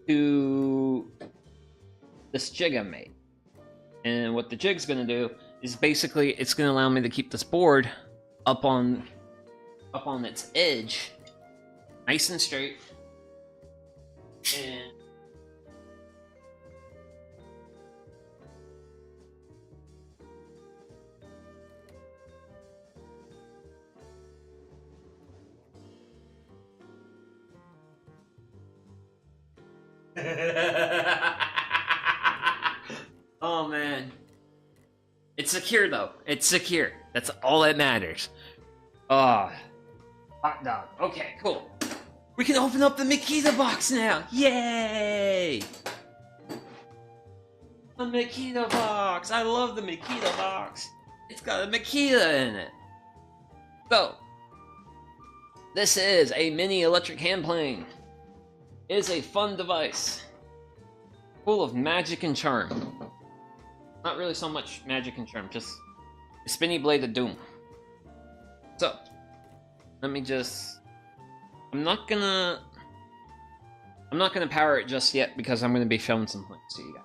to this jig I made. And what the jig's gonna do is basically it's gonna allow me to keep this board up on its edge, nice and straight. And oh man. It's secure though. It's secure. That's all that matters. Ah. Hot dog. Okay, cool. We can open up the Makita box now. Yay! A Makita box. I love the Makita box. It's got a Makita in it. So, this is a mini electric hand plane. It is a fun device. Full of magic and charm. Not really so much magic and charm, just a spinny blade of doom. So, let me just... I'm not gonna power it just yet because I'm gonna be showing some things to you guys.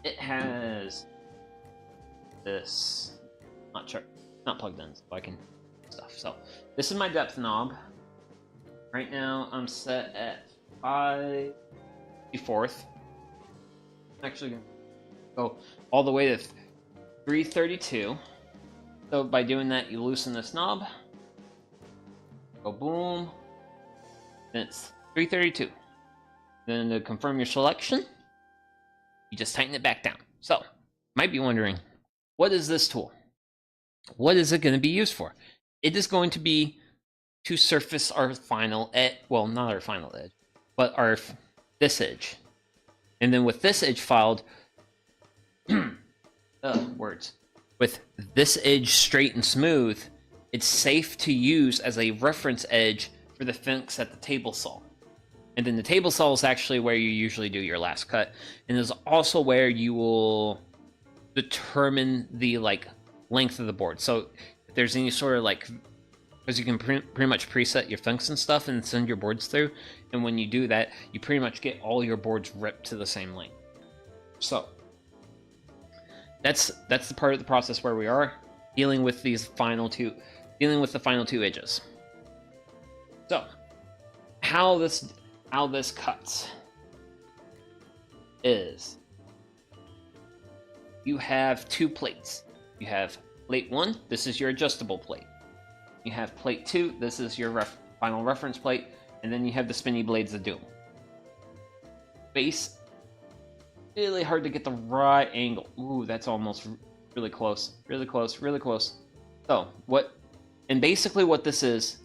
It has this... not plugged in, so I can... stuff. So, this is my depth knob. Right now, I'm set at 5/4. I'm actually gonna go all the way to 332. So by doing that, you loosen this knob. Go boom. Then it's 332. Then to confirm your selection, you just tighten it back down. So, might be wondering, what is this tool? What is it going to be used for? It is going to be to surface our final edge. Well, not our final edge, but this edge. And then with this edge filed, words. With this edge straight and smooth, it's safe to use as a reference edge for the fence at the table saw. And then the table saw is actually where you usually do your last cut, and is also where you will determine the length of the board. So if there's any sort of because you can pretty much preset your fence and stuff and send your boards through, and when you do that, you pretty much get all your boards ripped to the same length. So that's the part of the process where we are dealing with the final two edges. So how this cuts is you have two plates. You have plate 1, this is your adjustable plate. You have plate 2, this is your final reference plate, and then you have the spinny blades of doom. Base, really hard to get the right angle. Ooh, that's almost really close. Really close, really close. So, basically what this is,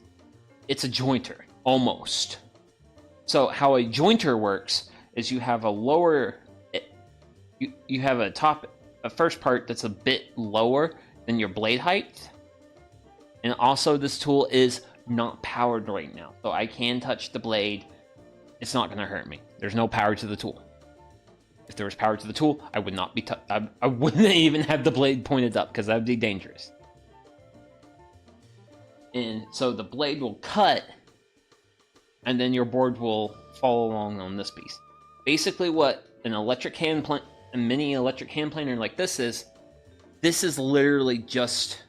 it's a jointer, almost. So how a jointer works is you have you have a first part that's a bit lower than your blade height. And also this tool is not powered right now. So I can touch the blade. It's not going to hurt me. There's no power to the tool. If there was power to the tool, I would not be I wouldn't even have the blade pointed up because that would be dangerous. And so the blade will cut, and then your board will follow along on this piece. Basically what a mini electric hand planer like this is literally just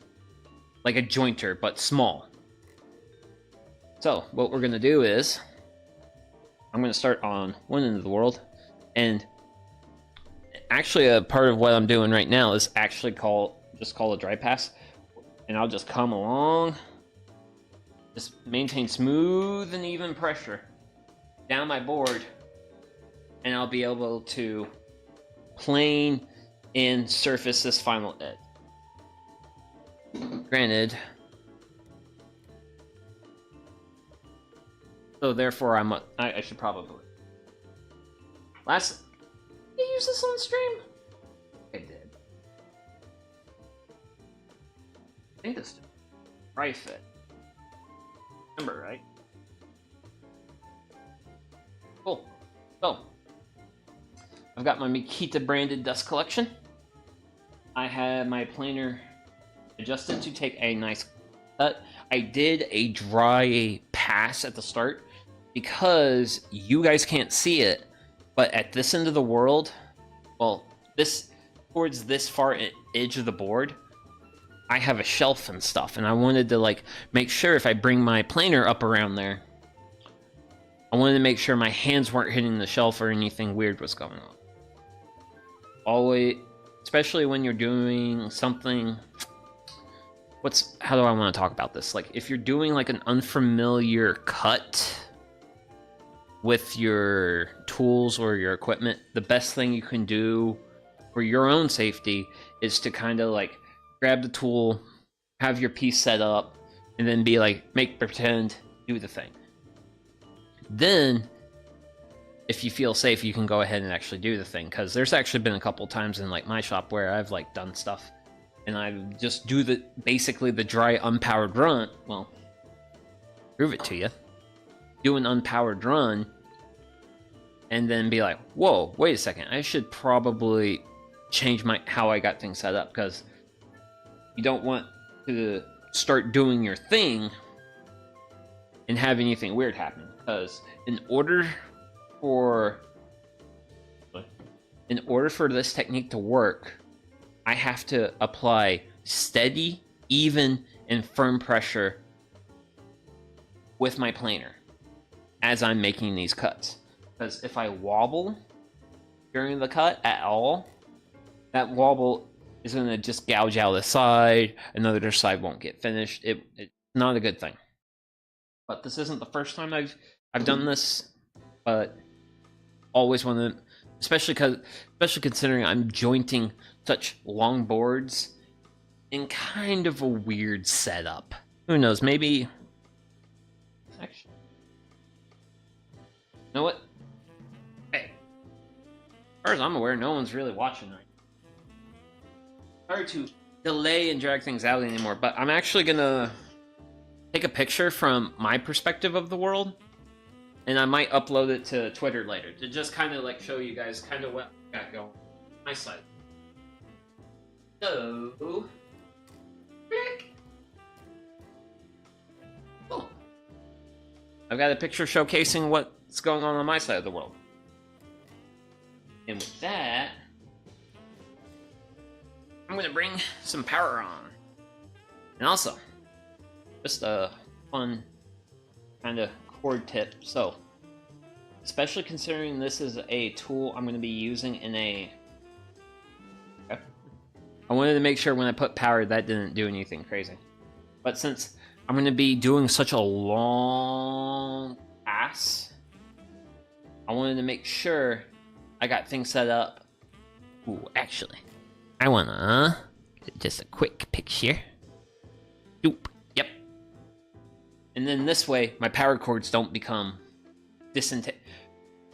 like a jointer, but small. So what we're going to do is, I'm going to start on one end of the world, and actually a part of what I'm doing right now is actually just call a dry pass, and I'll just come along, just maintain smooth and even pressure down my board, and I'll be able to plane and surface this final edge. Granted, so therefore I should probably did I use this on stream? I did. I think this right fit. Remember, right? Cool. So I've got my Makita branded dust collection. I have my planer adjusted to take a nice cut. I did a dry pass at the start because you guys can't see it, but at this end of the world, well, towards this far edge of the board, I have a shelf and stuff, and I wanted to make sure if I bring my planer up around there, I wanted to make sure my hands weren't hitting the shelf or anything weird was going on. Always, especially when you're doing something. How do I want to talk about this? If you're doing an unfamiliar cut with your tools or your equipment, the best thing you can do for your own safety is to kind of grab the tool, have your piece set up, and then be make pretend, do the thing. Then, if you feel safe, you can go ahead and actually do the thing, because there's actually been a couple times in my shop where I've done stuff and I just do basically the dry unpowered run. Well, prove it to you. Do an unpowered run, and then be like, whoa, wait a second, I should probably change how I got things set up, because you don't want to start doing your thing and have anything weird happen. Because in order for this technique to work, I have to apply steady, even, and firm pressure with my planer as I'm making these cuts. Because if I wobble during the cut at all, that wobble is going to just gouge out the side, another side won't get finished. It's not a good thing. But this isn't the first time I've done this, but always want to, especially considering I'm jointing such long boards, in kind of a weird setup. Who knows? Maybe. Actually, you know what? Hey, as far as I'm aware, no one's really watching right now. Sorry to delay and drag things out anymore, but I'm actually gonna take a picture from my perspective of the world, and I might upload it to Twitter later to just kind of like show you guys kind of what I got going on my side. So, cool. I've got a picture showcasing what's going on my side of the world. And with that, I'm going to bring some power on. And also, just a fun kind of cord tip. So, especially considering this is a tool I'm going to be using in a... Okay. I wanted to make sure when I put power that didn't do anything crazy. But since I'm going to be doing such a long pass, I wanted to make sure I got things set up. Ooh, actually, I want to get just a quick picture. Doop. Yep. And then this way, my power cords don't become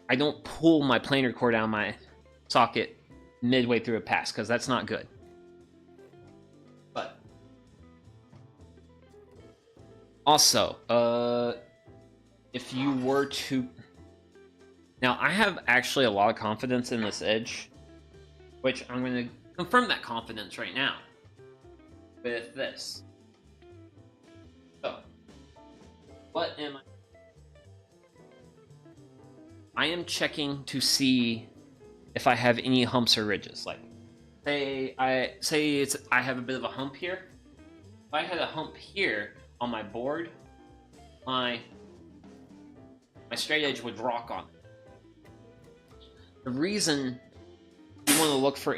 I don't pull my planar cord out of my socket midway through a pass, because that's not good. But also, if you were to... Now, I have actually a lot of confidence in this edge, which I'm going to confirm that confidence right now with this. So, what am I... I am checking to see if I have any humps or ridges. Like, I have a bit of a hump here. If I had a hump here on my board, my straight edge would rock on it. The reason you want to look for...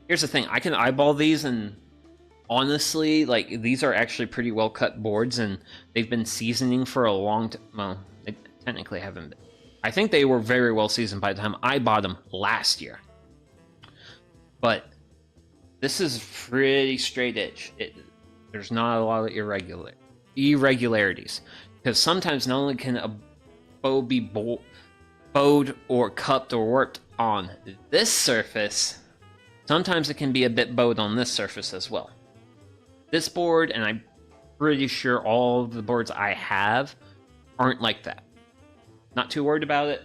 Here's the thing, I can eyeball these, and honestly, like, these are actually pretty well cut boards, and they've been seasoning for a long time. Well, they technically haven't been. I think they were very well seasoned by the time I bought them last year. But this is pretty straight edge. There's not a lot of irregularities. Because sometimes not only can a bow be bowed or cupped or warped on this surface, sometimes it can be a bit bowed on this surface as well. This board, and I'm pretty sure all of the boards I have, aren't like that. Not too worried about it,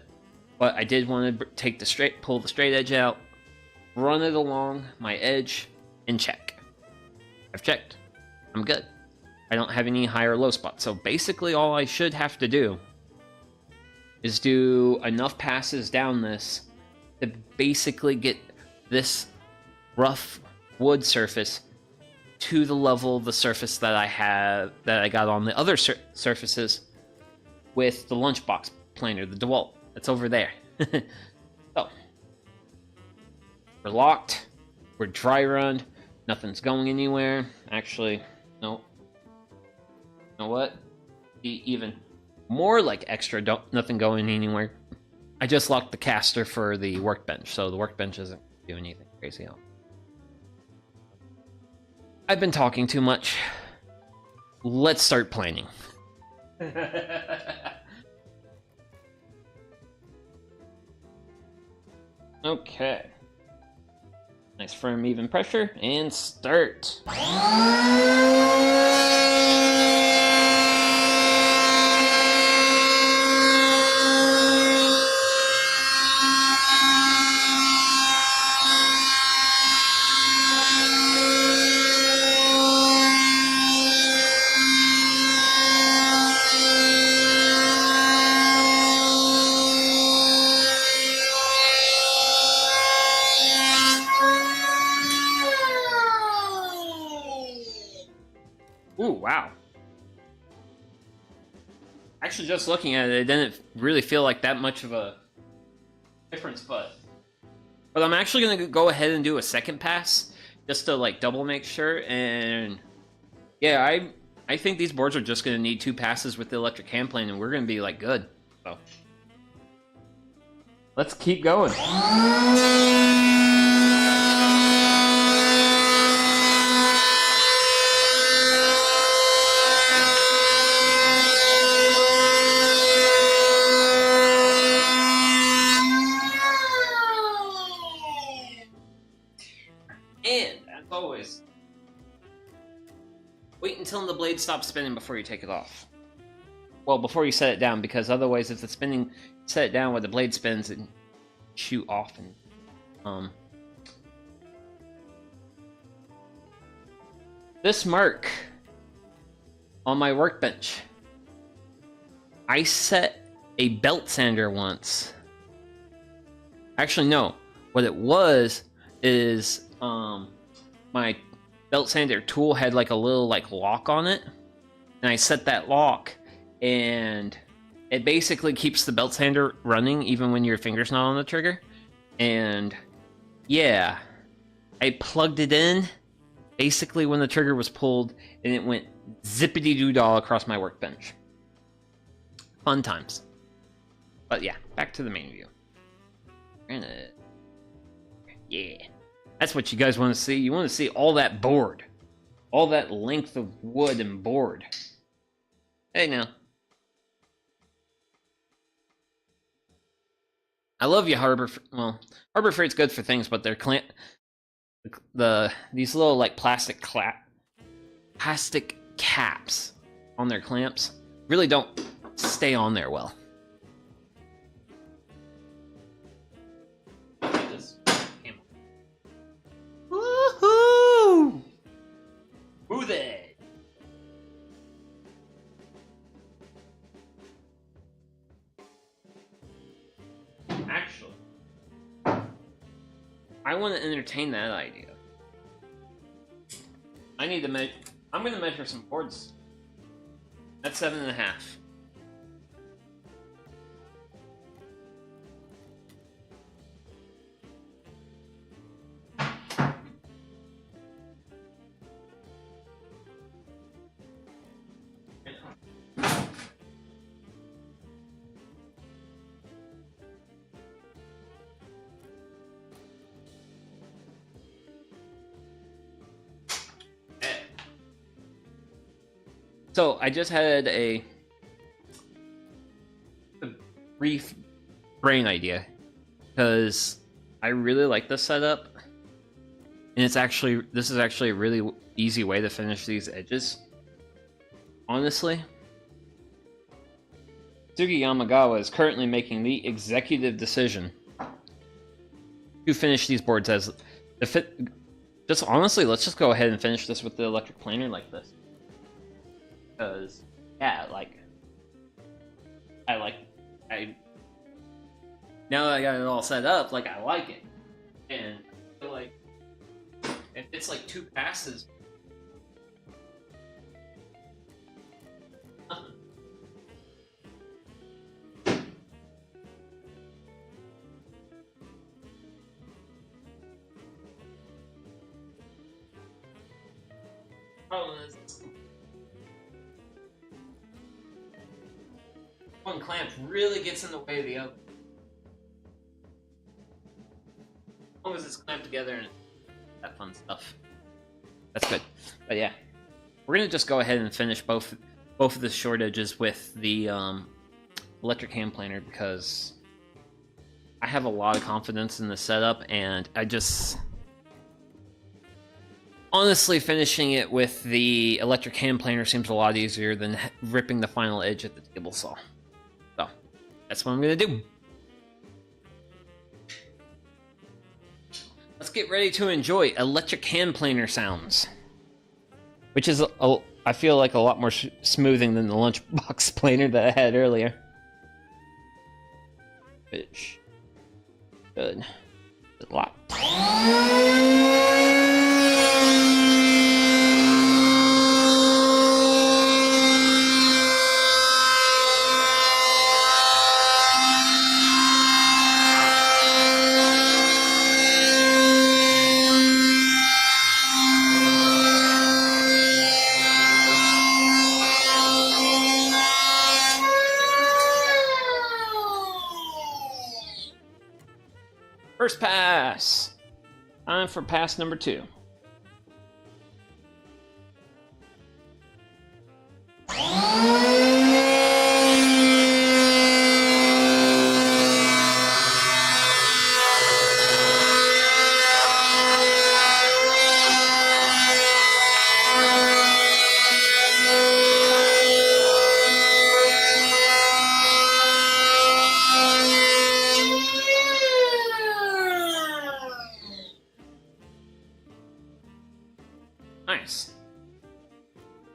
but I did want to pull the straight edge out, run it along my edge, and check. I've checked. I'm good. I don't have any high or low spots. So basically all I should have to do is do enough passes down this to basically get this rough wood surface to the level of the surface that I got on the other surfaces with the lunchbox planer, the DeWalt. That's over there. So, we're locked. We're dry run. Nothing's going anywhere. Actually, no. You know what? Be even more like extra, nothing going anywhere. I just locked the caster for the workbench, so the workbench isn't doing anything crazy. I've been talking too much. Let's start planning. Okay. Nice firm even pressure, and start. Ooh, wow. Actually, just looking at it, it didn't really feel like that much of a difference, but I'm actually going to go ahead and do a second pass just to like double make sure. And yeah, I think these boards are just going to need 2 passes with the electric hand plane, and we're going to be like good. So let's keep going. Wait until the blade stops spinning before you take it off. Well, before you set it down, because otherwise if it's spinning, set it down where the blade spins and shoot off. And this mark on my workbench, I set a belt sander once. Actually, no. What it was is my belt sander tool had like a little like lock on it, and I set that lock, and it basically keeps the belt sander running even when your finger's not on the trigger. And yeah, I plugged it in basically when the trigger was pulled, and it went zippity-doo-dah across my workbench. Fun times. But yeah, back to the main view. Yeah, that's what you guys want to see. You want to see all that board, all that length of wood and board. Hey now, I love you, Harbor. Well, Harbor Freight's good for things, but they're these little like plastic caps on their clamps really don't stay on there well. Woohoo! Move it! Actually, I want to entertain that idea. I need to measure. I'm going to measure some boards. That's 7.5. So I just had a brief brain idea, because I really like this setup, and this is actually a really easy way to finish these edges. Honestly, Sugi Yamagawa is currently making the executive decision to finish these boards as the fit. Just honestly, let's just go ahead and finish this with the electric planer like this. Because, yeah, like, now that I got it all set up, like, I like it. And I feel like, if it's like 2 passes, problem is, one clamp really gets in the way of the other. As long as it's clamped together and that fun stuff. That's good. But yeah, we're gonna just go ahead and finish both of the short edges with the electric hand planer, because I have a lot of confidence in the setup, and I just honestly finishing it with the electric hand planer seems a lot easier than ripping the final edge at the table saw. So that's what I'm gonna do. Let's get ready to enjoy electric hand planer sounds, which is I feel like a lot more smoothing than the lunchbox planer that I had earlier. Which good. A lot. First pass. Time for pass number 2.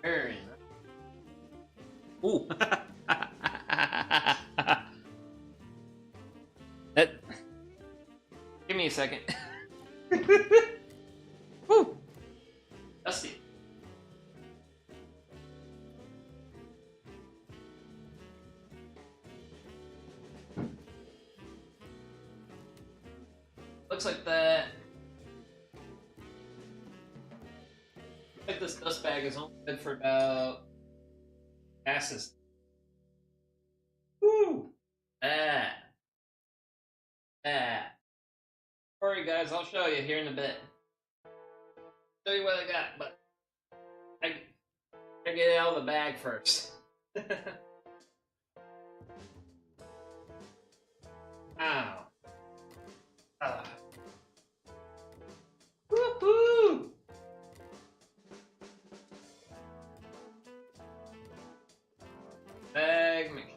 Very nice. Ooh. That. Give me a second. Woo. Dusty. Looks like that. Like this dust bag is only good for about passes. Woo! Ah. Ah. Alright guys, I'll show you here in a bit. Show you what I got, but I get it out of the bag first. Ow. Ah. Woohoo! Bag mix.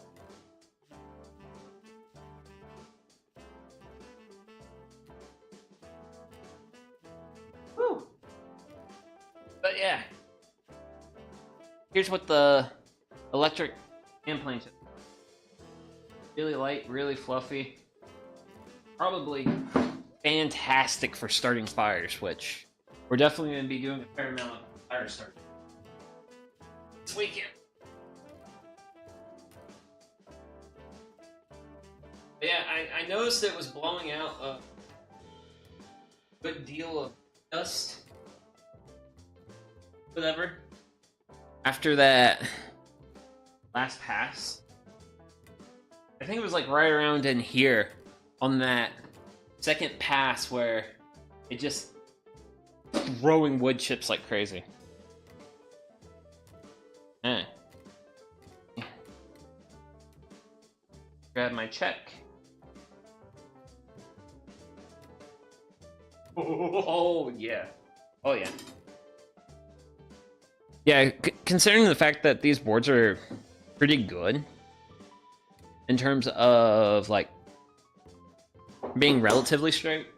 Woo! But yeah, here's what the electric hand plane is. Really light, really fluffy. Probably fantastic for starting fires, which we're definitely going to be doing a fair amount of fire starting this weekend. But yeah, I noticed it was blowing out a good deal of dust. Whatever. After that last pass, I think it was like right around in here on that second pass where it just throwing wood chips like crazy. Eh. Grab my check. Oh yeah. Oh yeah. Yeah, considering the fact that these boards are pretty good in terms of like being relatively straight,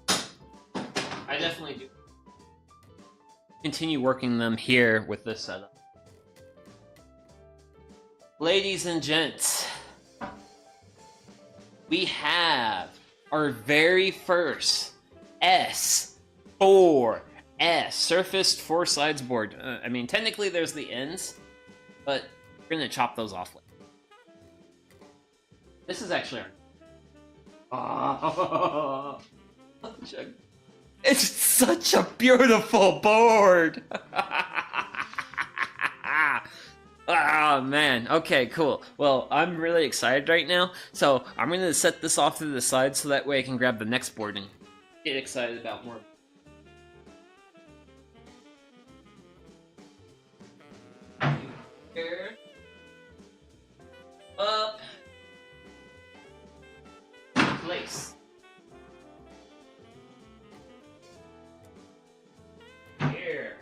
I definitely do continue working them here with this setup. Ladies and gents, we have our very first S4S surfaced four sides board. I mean, technically there's the ends, but we're gonna chop those off later. This is actually our... It's such a beautiful board! Oh man, okay, cool. Well, I'm really excited right now, so I'm gonna set this off to the side so that way I can grab the next board and get excited about more. Here. Up. Place. Here.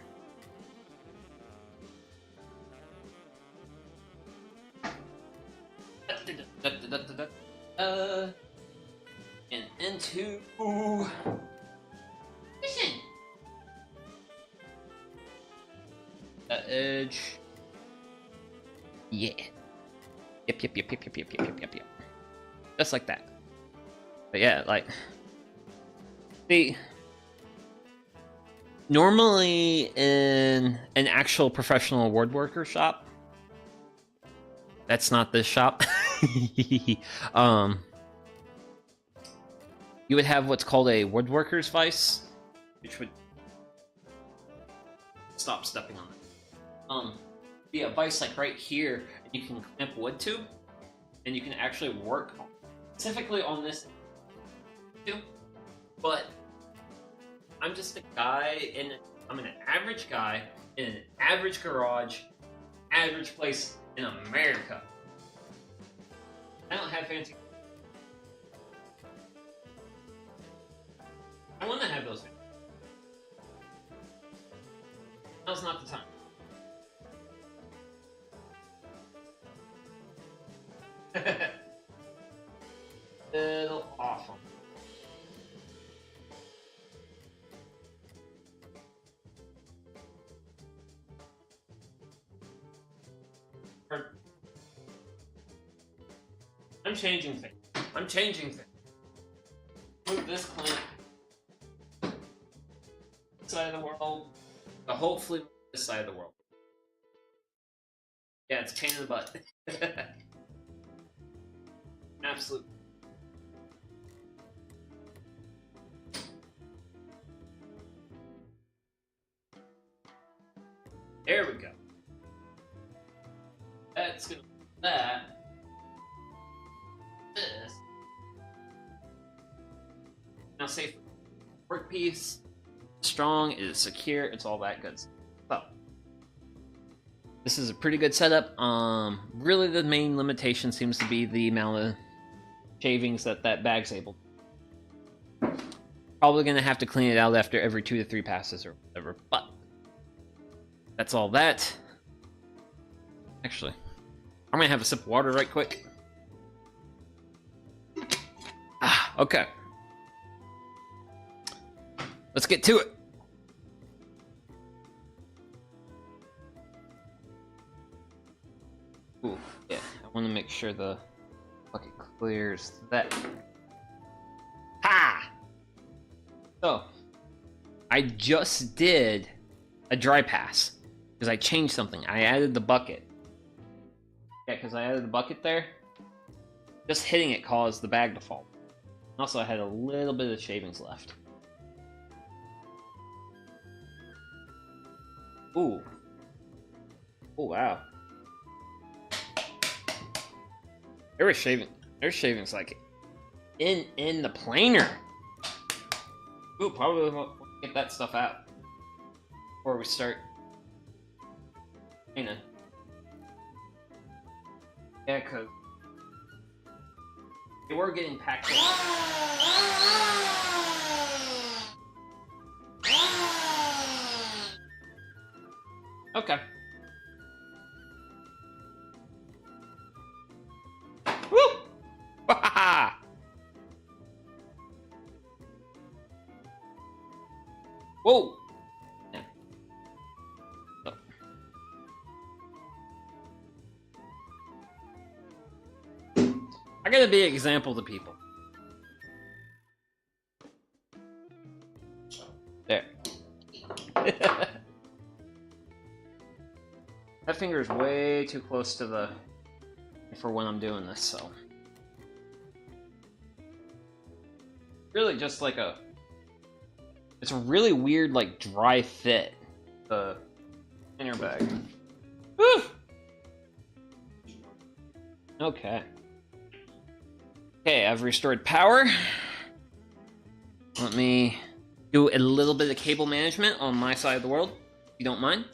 And into position. That edge. Yeah. Yep. Just like that. But yeah, like normally in an actual professional woodworker shop, that's not this shop. You would have what's called a woodworker's vise, which would stop stepping on it. Be a vise like right here, and you can clamp wood to, and you can actually work specifically on this too. But I'm just a guy I'm an average guy in an average garage, average place in America. I don't have fancy. I want to have those. Now's not the time. Little awful. I'm changing things. I'm changing things. Move this clamp side of the world. But hopefully this side of the world. Yeah, it's a pain in the butt. Absolutely. There we go. That's gonna that. This. Now safe workpiece. Strong, it is secure, it's all that good stuff. So this is a pretty good setup. Really the main limitation seems to be the amount of shavings that bag's able to. Probably gonna have to clean it out after every 2 to 3 passes or whatever, but that's all that. Actually, I'm gonna have a sip of water right quick. Okay. Let's get to it. Ooh, yeah, I want to make sure the bucket clears that. Ha! So, I just did a dry pass because I changed something. I added the bucket. Yeah, because I added the bucket there. Just hitting it caused the bag to fall. Also, I had a little bit of shavings left. Ooh. Oh, wow. There's shavings like in the planer. Ooh, probably won't get that stuff out before we start. You know. Yeah, cause they were getting packed up. Okay. Woo! Whoa! Yeah. Oh. I gotta be an example to people. There. That finger is way too close to the for when I'm doing this, so really just like it's a really weird like dry fit, the inner bag. Woo! Okay, I've restored power. Let me do a little bit of cable management on my side of the world, if you don't mind.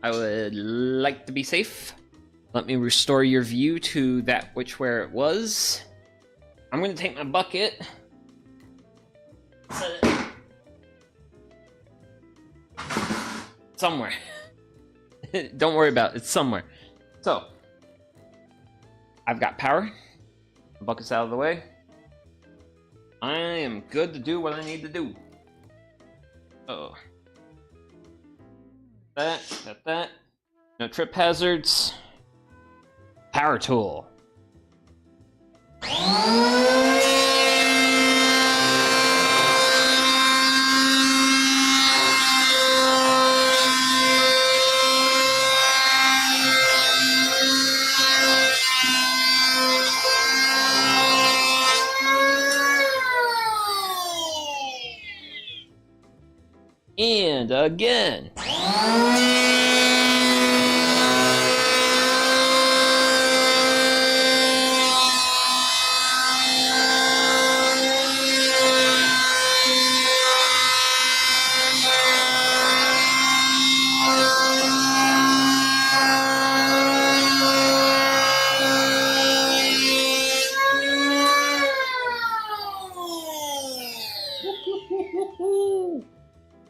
I would like to be safe. Let me restore your view to that where it was. I'm going to take my bucket. Set it somewhere. Don't worry about it. It's somewhere. So, I've got power. The bucket's out of the way. I am good to do what I need to do. Oh. That. No trip hazards. Power tool. And again.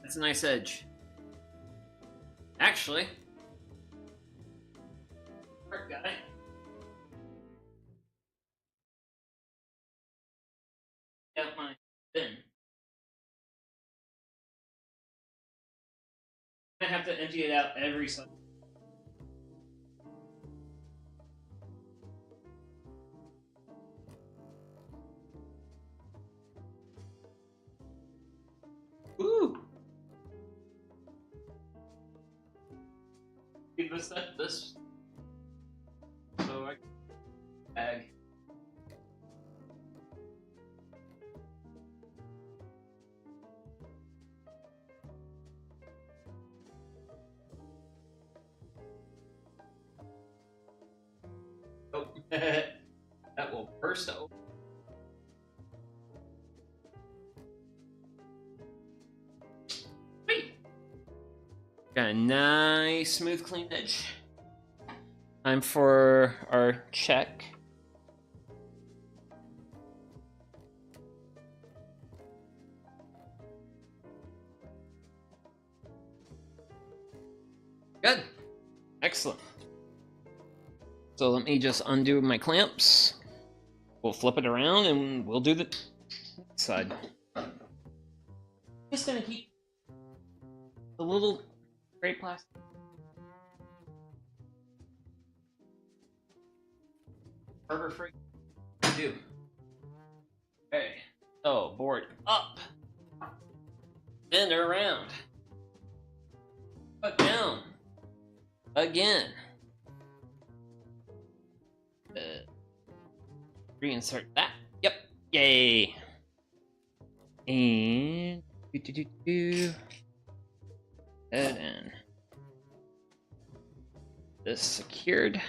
That's a nice edge. Actually, art guy. Got my bin. I have to empty it out every Sunday. leave this at this. So I bag. Oh, that will burst open. Sweet. Got a nice, smooth, clean edge. Time for our check. Good. Excellent. So let me just undo my clamps. We'll flip it around and we'll do the side. Just gonna keep the little gray plastic. Harbor Freight. Do. Okay. So board up. Then around. Put down. Again. Reinsert that. Yep. Yay. And head in. This secured.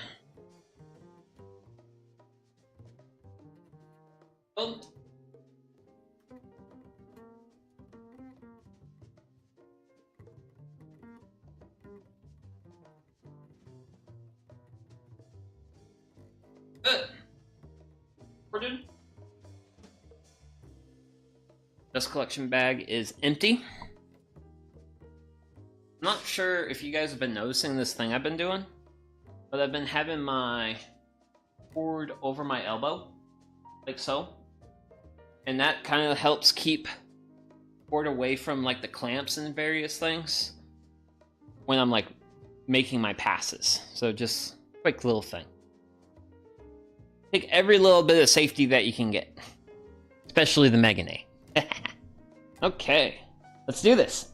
Boom. Good. Sorted. This collection bag is empty. I'm not sure if you guys have been noticing this thing I've been doing, but I've been having my board over my elbow, like so. And that kind of helps keep board away from like the clamps and various things when I'm like making my passes. So just quick little thing. Take every little bit of safety that you can get, especially the Megane. Okay, let's do this.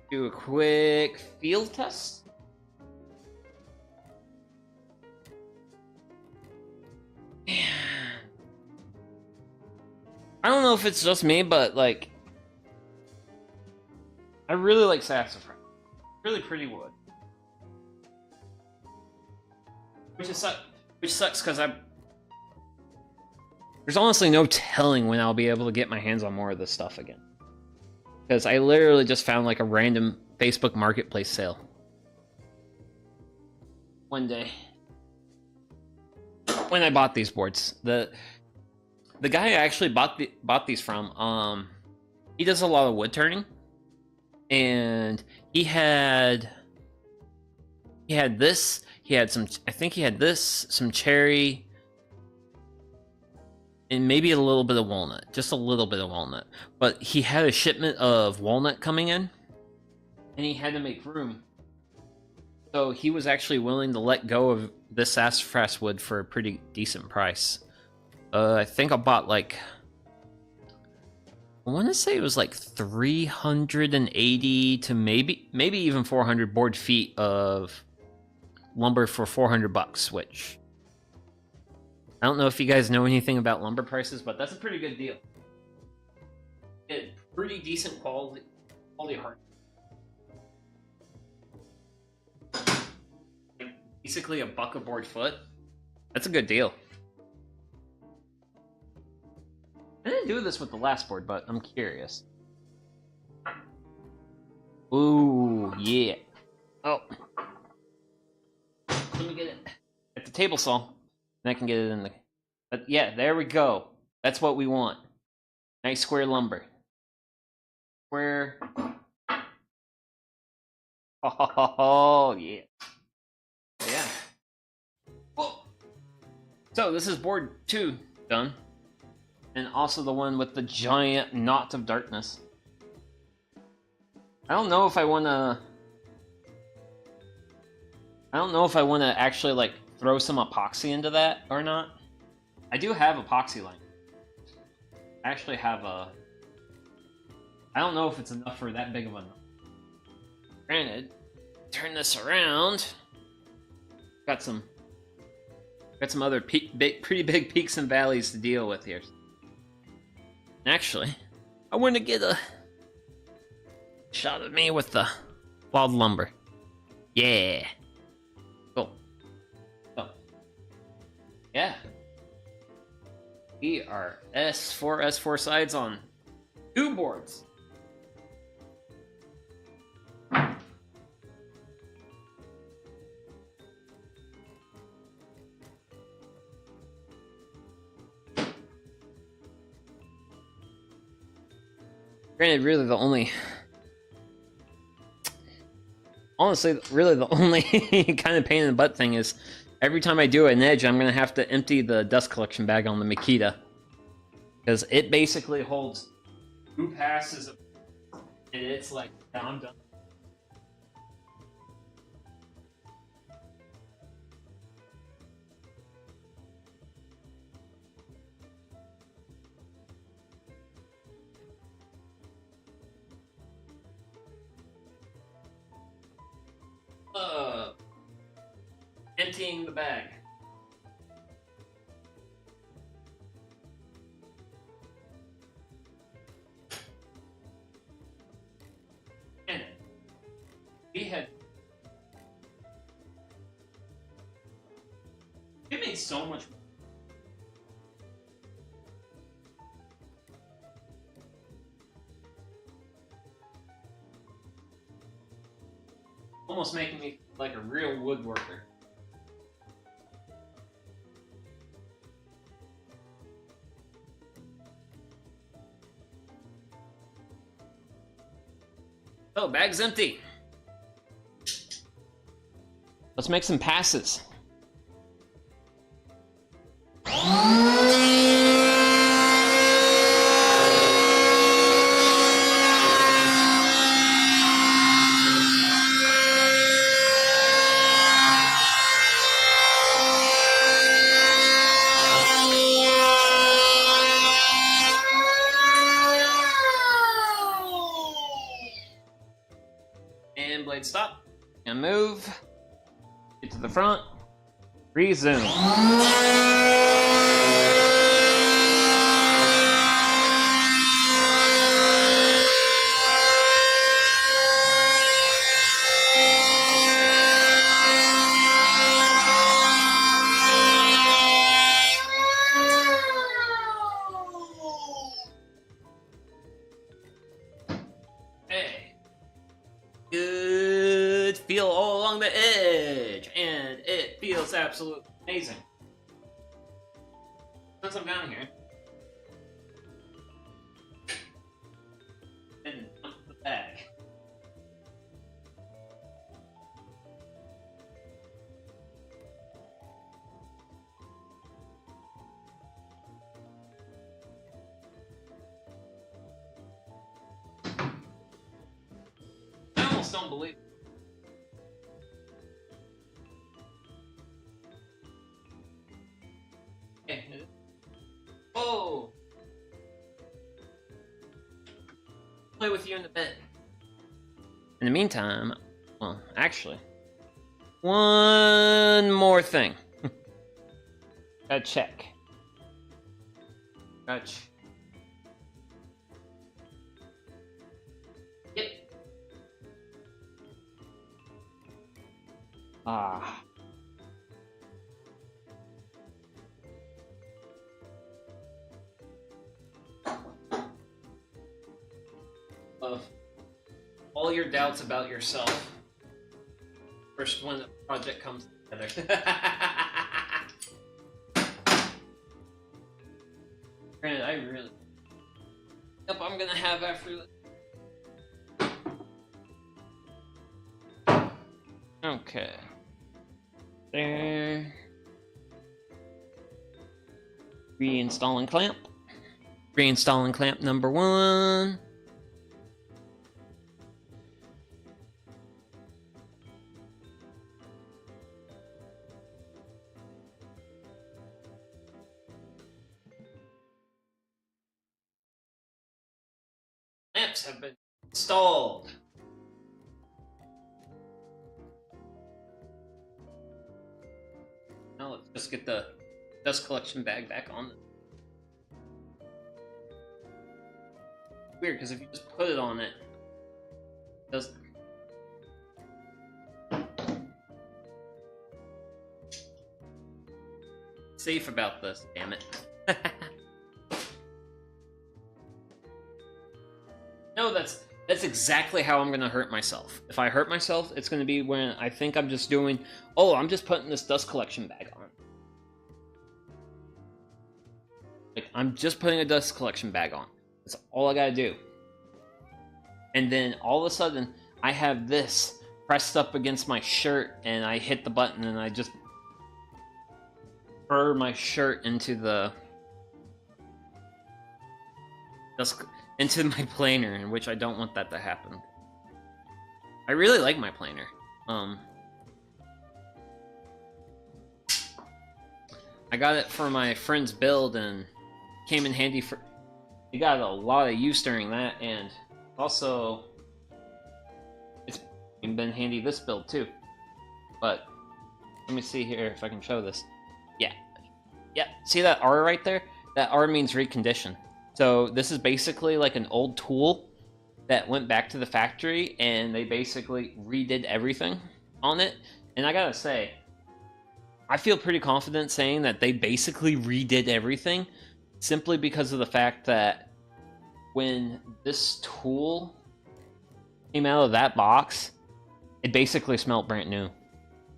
Do a quick field test. I don't know if it's just me, but like, I really like sassafras. Really pretty wood. Which sucks because there's honestly no telling when I'll be able to get my hands on more of this stuff again. Because I literally just found like a random Facebook Marketplace sale one day when I bought these boards. The guy I actually bought these from, he does a lot of wood turning, and he had this. He had some. I think he had this, some cherry, and maybe a little bit of walnut, just a little bit of walnut. But he had a shipment of walnut coming in, and he had to make room. So he was actually willing to let go of this sassafras wood for a pretty decent price. I think I bought like, I want to say it was like 380 to maybe even 400 board feet of lumber for $400, which I don't know if you guys know anything about lumber prices, but that's a pretty good deal. Get pretty decent quality hard. Like basically $1 a board foot. That's a good deal. I didn't do this with the last board, but I'm curious. Ooh, yeah. Oh. Let me get it at the table saw. And I can get it in the... But yeah, there we go. That's what we want. Nice square lumber. Square. Oh, yeah. Yeah. Whoa. So this is board 2 done. And also the one with the giant knot of darkness. I don't know if I want to actually like throw some epoxy into that or not. I do have epoxy line. I actually have a... I don't know if it's enough for that big of a... Granted, turn this around. Got some other pretty big peaks and valleys to deal with here. Actually, I want to get a shot of me with the wild lumber. Yeah. Cool. Oh. Yeah. We are S4 sides on 2 boards. Granted, really the only... Honestly, really the only kind of pain in the butt thing is every time I do an edge, I'm going to have to empty the dust collection bag on the Makita. Because it basically holds 2 passes of... And it's like, I'm done. Emptying the bag. And we had... It made so much more. Almost making me like a real woodworker. Oh, bag's empty. Let's make some passes. And blade stop. And move. Get to the front. Resume. Good feel all along the edge, and it feels absolutely amazing. Once I'm down here, and dump the bag. I almost don't believe it. Oh! Play with you in the bed. In the meantime, well, actually, one more thing. Gotta check. Yep. Ah. Of all your doubts about yourself first when the project comes together. Granted, I really... Yep, I'm gonna have after this. Okay. There. Reinstalling clamp. Reinstalling clamp number 1. Clamps have been installed. Now let's just get the dust collection bag back on. Weird, because if you just put it on it, it doesn't. Safe about this, damn it. No, that's exactly how I'm gonna hurt myself. If I hurt myself, it's gonna be when I think I'm just doing, oh, I'm just putting this dust collection bag on. Like, I'm just putting a dust collection bag on. That's all I gotta do. And then all of a sudden, I have this pressed up against my shirt, and I hit the button, and I just burr my shirt into the into my planer, in which I don't want that to happen. I really like my planer. I got it for my friend's build, and came in handy for... We got a lot of use during that, and also it's been handy this build too. But let me see here if I can show this. Yeah, see that R right there? That R means recondition. So this is basically like an old tool that went back to the factory, and they basically redid everything on it. And I gotta say, I feel pretty confident saying that they basically redid everything, simply because of the fact that when this tool came out of that box, it basically smelled brand new.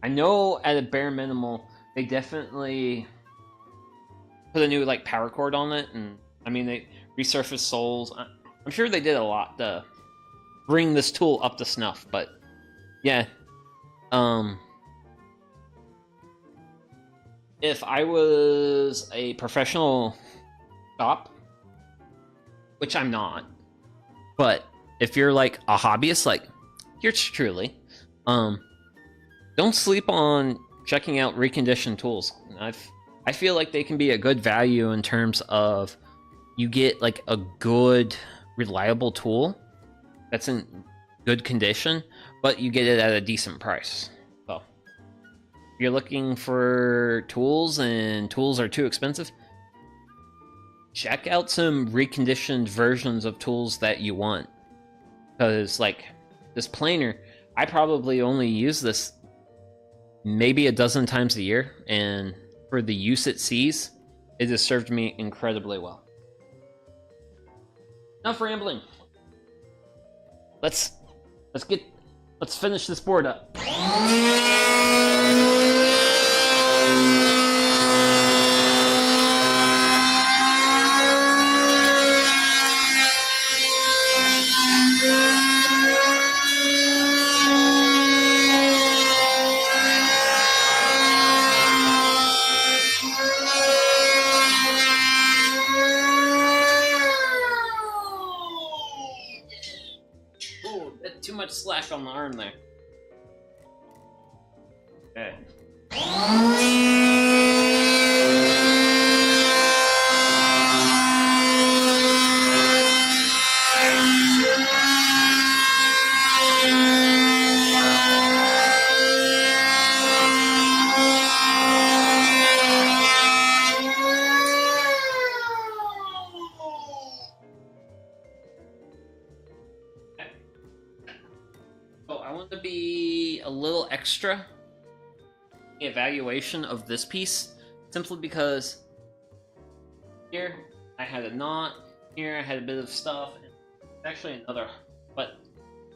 I know at a bare minimal, they definitely put a new like power cord on it, and I mean they resurfaced soles. I'm sure they did a lot to bring this tool up to snuff, but yeah. If I was a professional shop, which I'm not, but if you're like a hobbyist, like yours truly, don't sleep on checking out reconditioned tools. I feel like they can be a good value in terms of you get like a good, reliable tool that's in good condition, but you get it at a decent price. So if you're looking for tools and tools are too expensive, check out some reconditioned versions of tools that you want. Because like this planer, I probably only use this maybe a dozen times a year, and for the use it sees, it has served me incredibly well. Enough rambling. Let's finish this board up. Too much slash on the arm there. Okay. To be a little extra evaluation of this piece, simply because here I had a knot, here I had a bit of stuff, and actually another, but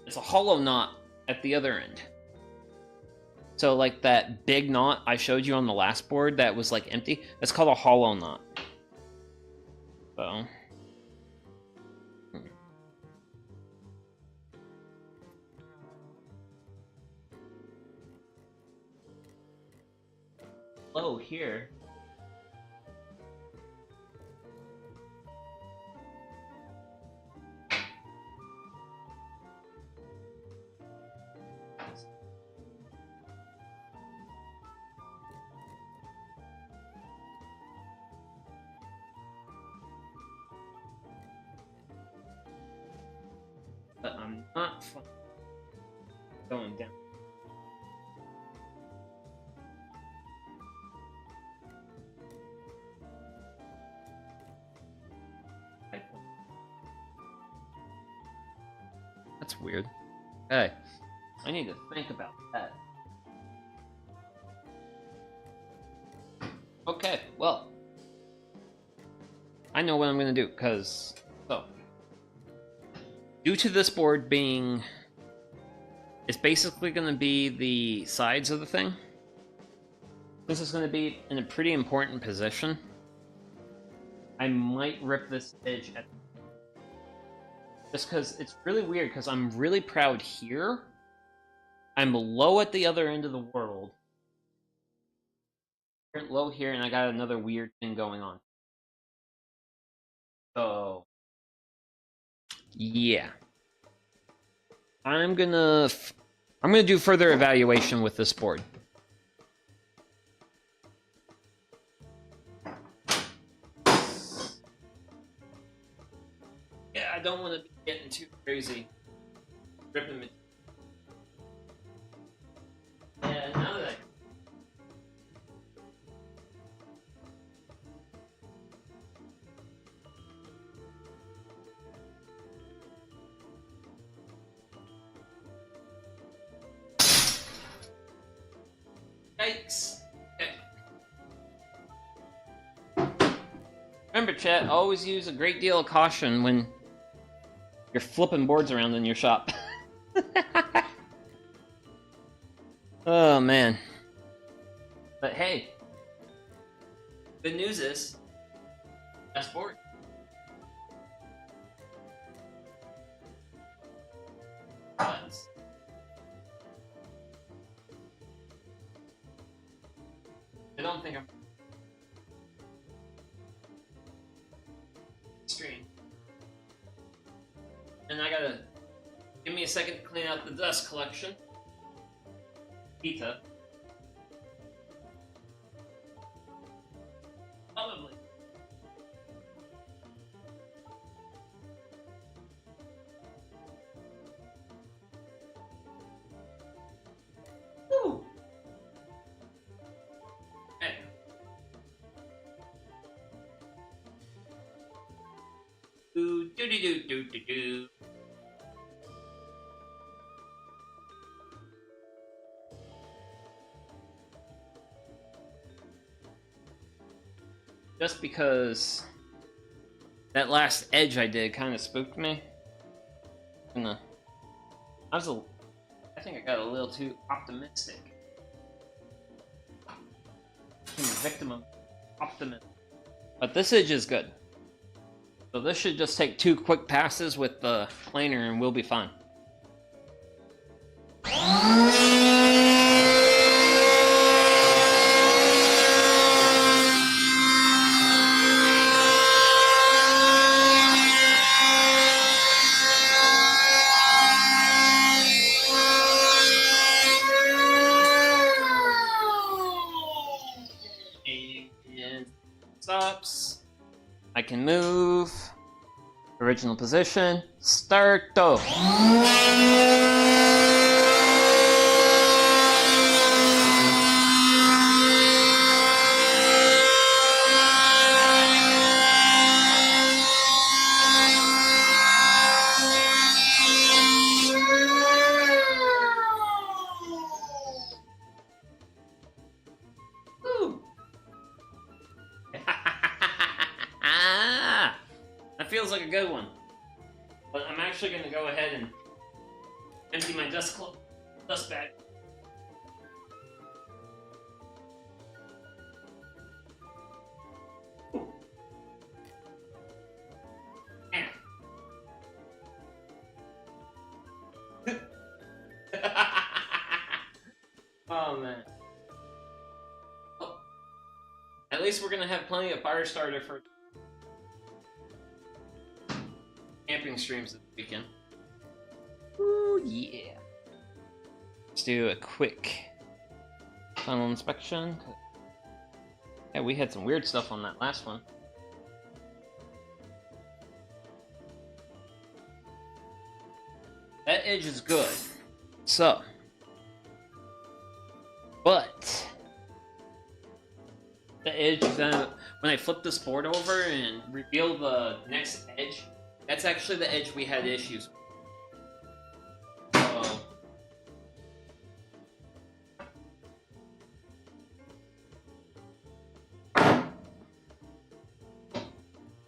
It's a hollow knot at the other end. So like that big knot I showed you on the last board that was like empty, that's called a hollow knot. So low here. But I'm not going down. That's weird. Hey, I need to think about that. Okay, well, I know what I'm gonna do, because, so, due to this board being, it's basically gonna be the sides of the thing. This is gonna be in a pretty important position. I might rip this edge at just because it's really weird, because I'm really proud here. I'm low at the other end of the world. Low here, and I got another weird thing going on. So, yeah. I'm gonna do further evaluation with this board. Yeah, I don't want to be getting too crazy. Ripping it. Yeah, now that Yikes. Okay. Remember, chat, always use a great deal of caution when you're flipping boards around in your shop. Oh, man. But hey, good news is, that's board. Buttons. I don't think I'm screen. And I gotta give me a second to clean out the dust collection. Pizza. Probably. Woo! Okay. Do do do do do do do. Just because that last edge I did kind of spooked me. I think I got a little too optimistic. I'm a victim of optimism. But this edge is good. So this should just take 2 quick passes with the planer and we'll be fine. Stops. I can move. Original position. Start. Go. That feels like a good one. But I'm actually going to go ahead and Empty my dust bag. Man. Oh man. Well, at least we're gonna have plenty of fire starter for camping streams this weekend. Ooh yeah. Let's do a quick tunnel inspection. Yeah, we had some weird stuff on that last one. That edge is good. So, but the edge, when I flip this board over and reveal the next edge, that's actually the edge we had issues with. So,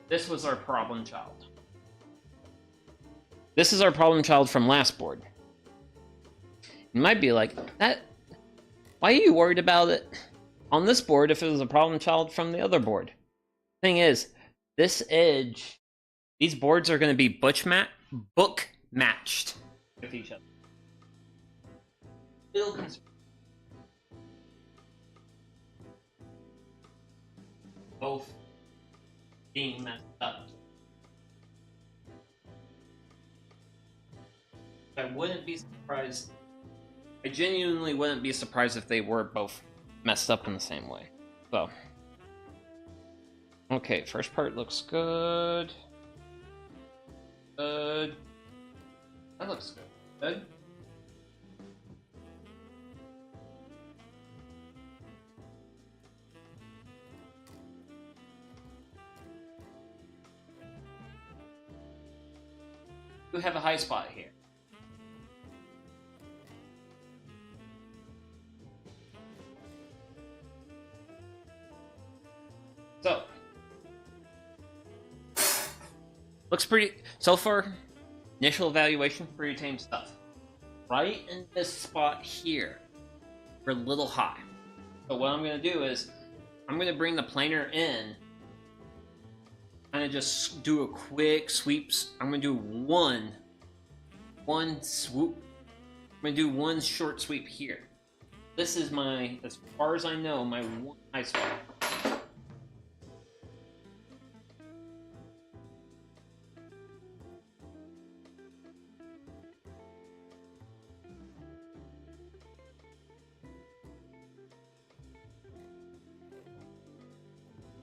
this was our problem child. This is our problem child from last board. You might be like, why are you worried about it on this board if it was a problem child from the other board? Thing is, this edge, these boards are going to be book matched with each other. Still concerned. Both being messed up. I wouldn't be surprised. I genuinely wouldn't be surprised if they were both messed up in the same way. So, okay, first part looks good. Good. That looks good. Good. We have a high spot here. So, looks pretty, so far, initial evaluation, pretty tame stuff. Right in this spot here, we're a little high. So what I'm going to do is, I'm going to bring the planer in, kind of just do a quick sweeps. I'm going to do one swoop. I'm going to do one short sweep here. This is my, as far as I know, my one high spot.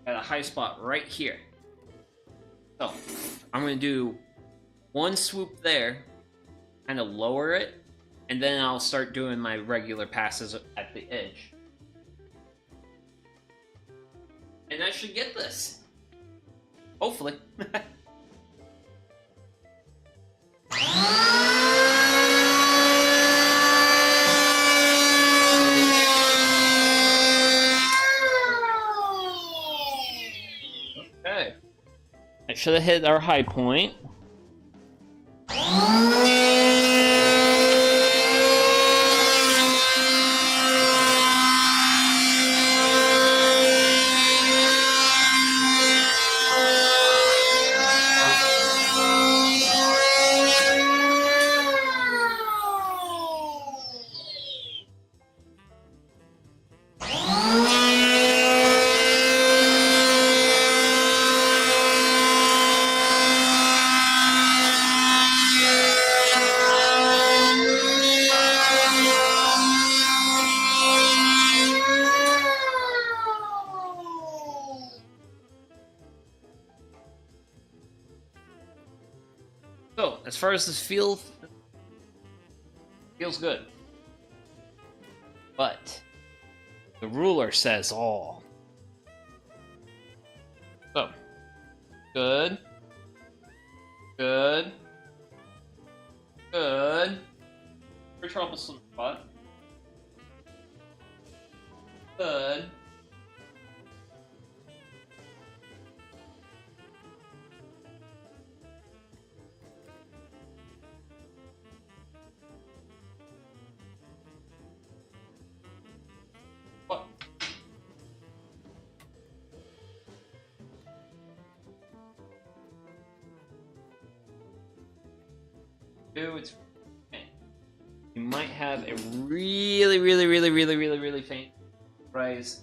At a high spot right here. So, I'm going to do one swoop there, kind of lower it, and then I'll start doing my regular passes at the edge. And I should get this. Hopefully. Okay. I should have hit our high point. So, as far as this feels good. But the ruler says all. So, good. Good. Good. Pretty troublesome spot. Good. 2, it's faint. You might have a really faint rise,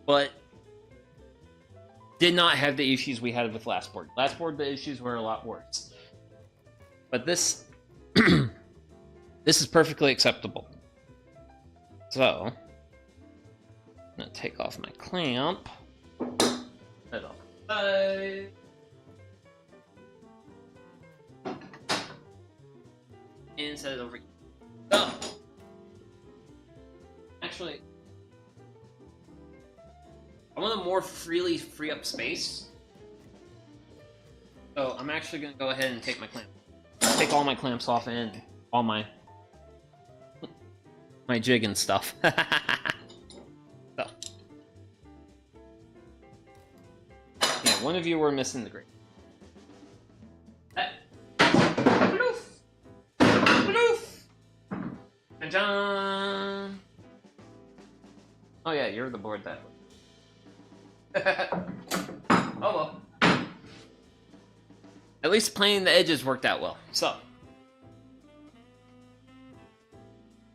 but did not have the issues we had with last board. Last board, the issues were a lot worse. But this, this is perfectly acceptable. So, I'm gonna take off my clamp. Set it off the side. And set it over here. So, actually, I want to more freely free up space. So I'm actually going to go ahead and take all my clamps off and all my jig and stuff. So, yeah, one of you were missing the grate. Oh yeah, you're the board that way. Oh well. At least planing the edges worked out well. So,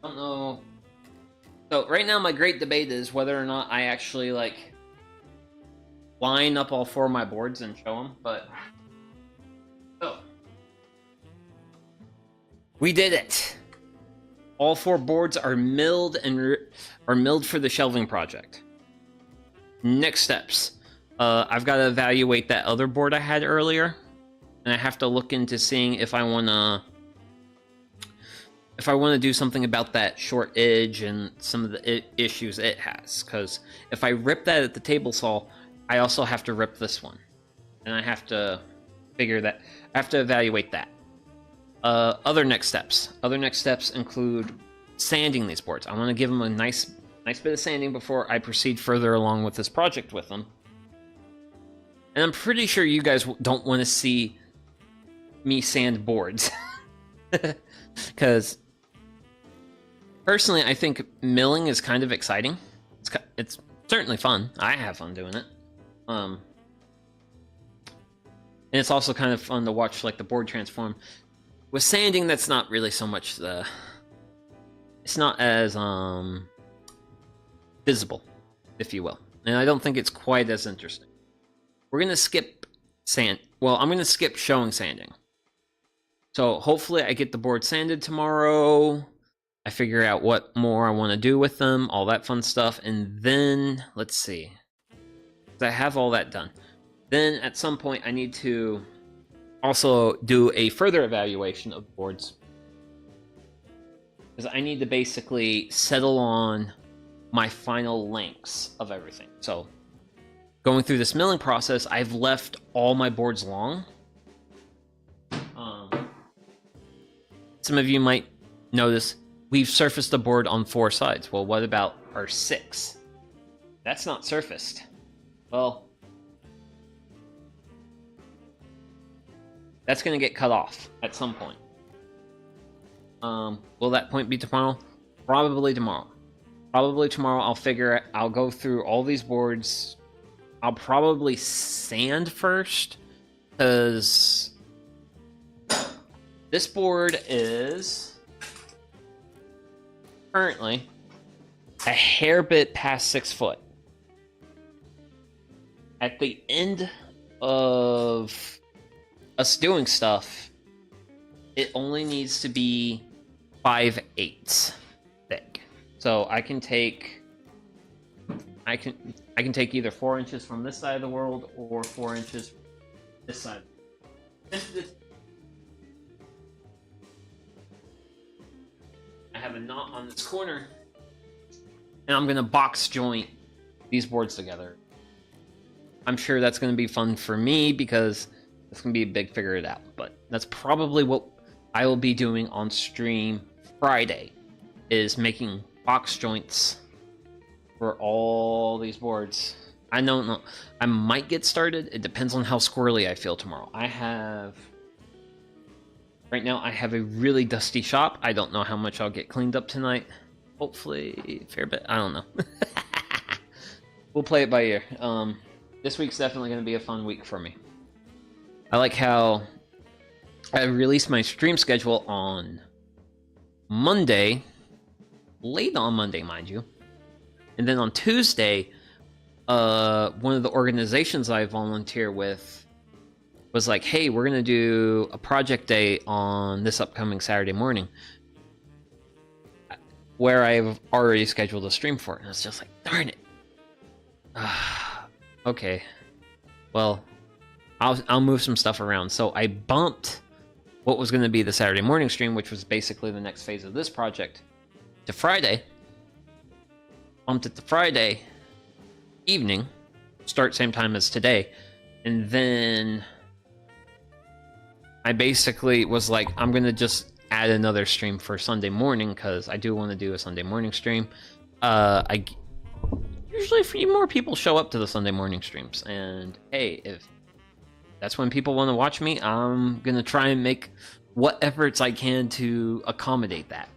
I don't know. So right now my great debate is whether or not I actually like line up all 4 of my boards and show them. But so we did it. All 4 boards are milled and are milled for the shelving project. Next steps. I've got to evaluate that other board I had earlier, and I have to look into seeing if I want to do something about that short edge and some of the issues it has. Because if I rip that at the table saw, I also have to rip this one, and I have to figure that. I have to evaluate that. Other next steps. Other next steps include sanding these boards. I want to give them a nice bit of sanding before I proceed further along with this project with them. And I'm pretty sure you guys don't want to see me sand boards. Because personally, I think milling is kind of exciting. It's certainly fun. I have fun doing it. And it's also kind of fun to watch like the board transform. With sanding, that's not really so much the... It's not as visible, if you will. And I don't think it's quite as interesting. We're going to skip sand. Well, I'm going to skip showing sanding. So hopefully I get the board sanded tomorrow. I figure out what more I want to do with them, all that fun stuff. And then, let's see. I have all that done. Then at some point I need to also do a further evaluation of the boards. Because I need to basically settle on my final lengths of everything. So, going through this milling process, I've left all my boards long. Some of you might notice we've surfaced the board on 4 sides. Well, what about our 6? That's not surfaced. Well, that's going to get cut off at some point. Will that point be tomorrow? Probably tomorrow. Probably tomorrow I'll go through all these boards. I'll probably sand first, because this board is currently a hair bit past 6 foot. At the end of us doing stuff, it only needs to be 5/8 thick. So I can take either 4 inches from this side of the world or 4 inches from this side. I have a knot on this corner, and I'm gonna box joint these boards together. I'm sure that's gonna be fun for me because it's gonna be a big figure it out. But that's probably what I will be doing on stream Friday, is making box joints for all these boards. I don't know. I might get started. It depends on how squirrely I feel tomorrow. Right now, I have a really dusty shop. I don't know how much I'll get cleaned up tonight. Hopefully, a fair bit. I don't know. We'll play it by ear. This week's definitely going to be a fun week for me. I like how I released my stream schedule on Monday, late on Monday, mind you. And then on Tuesday, one of the organizations I volunteer with was like, hey, we're going to do a project day on this upcoming Saturday morning, where I've already scheduled a stream for it. And it's just like, darn it. Okay. Well, I'll move some stuff around. So I bumped what was going to be the Saturday morning stream, which was basically the next phase of this project, to Friday. Bumped it to Friday evening, start same time as today. And then I basically was like, I'm going to just add another stream for Sunday morning, because I do want to do a Sunday morning stream. Usually a few more people show up to the Sunday morning streams, and hey, if that's when people want to watch me, I'm going to try and make what efforts I can to accommodate that.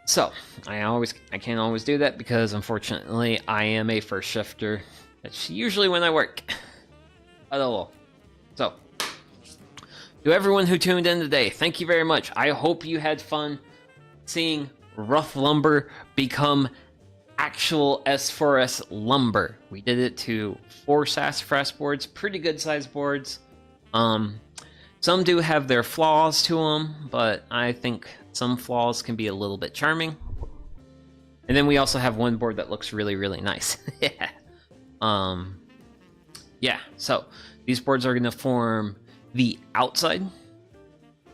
So, I can't always do that, because unfortunately I am a first shifter. That's usually when I work. So, to everyone who tuned in today, thank you very much. I hope you had fun seeing rough lumber become actual S4S lumber. We did it to 4 sassafras boards, pretty good sized boards. Some do have their flaws to them, but I think some flaws can be a little bit charming. And then we also have one board that looks really, really nice. Yeah, so these boards are going to form the outside,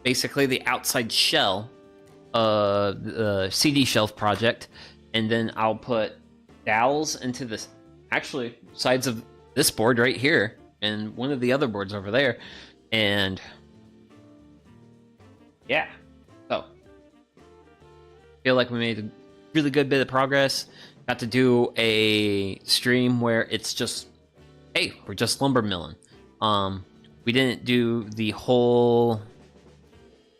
basically the outside shell of the CD shelf project. And then I'll put dowels into the actually sides of this board right here and one of the other boards over there. And yeah, so feel like we made a really good bit of progress. Got to do a stream where it's just, hey, we're just lumber milling. We didn't do the whole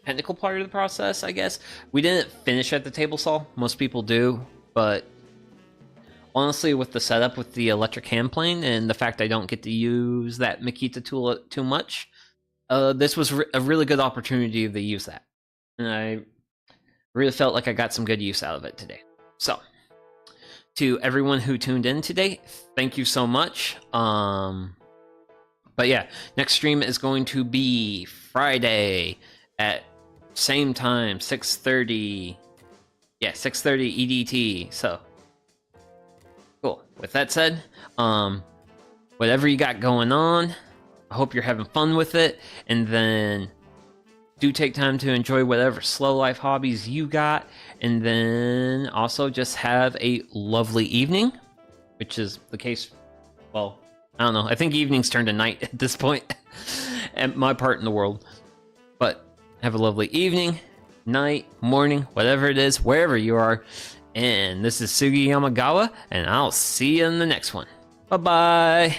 technical part of the process, I guess. We didn't finish at the table saw. Most people do, but honestly, with the setup with the electric hand plane and the fact I don't get to use that Makita tool too much, this was a really good opportunity to use that. And I really felt like I got some good use out of it today. So, to everyone who tuned in today, thank you so much. But yeah, next stream is going to be Friday at same time, 6:30. Yeah, 6:30 EDT. So, cool. With that said, whatever you got going on, I hope you're having fun with it. And then do take time to enjoy whatever slow life hobbies you got. And then also just have a lovely evening, which is the case. Well, I don't know. I think evenings turn to night at this point at my part in the world. But have a lovely evening, night, morning, whatever it is, wherever you are. And this is Sugi Yamagawa, and I'll see you in the next one. Bye-bye.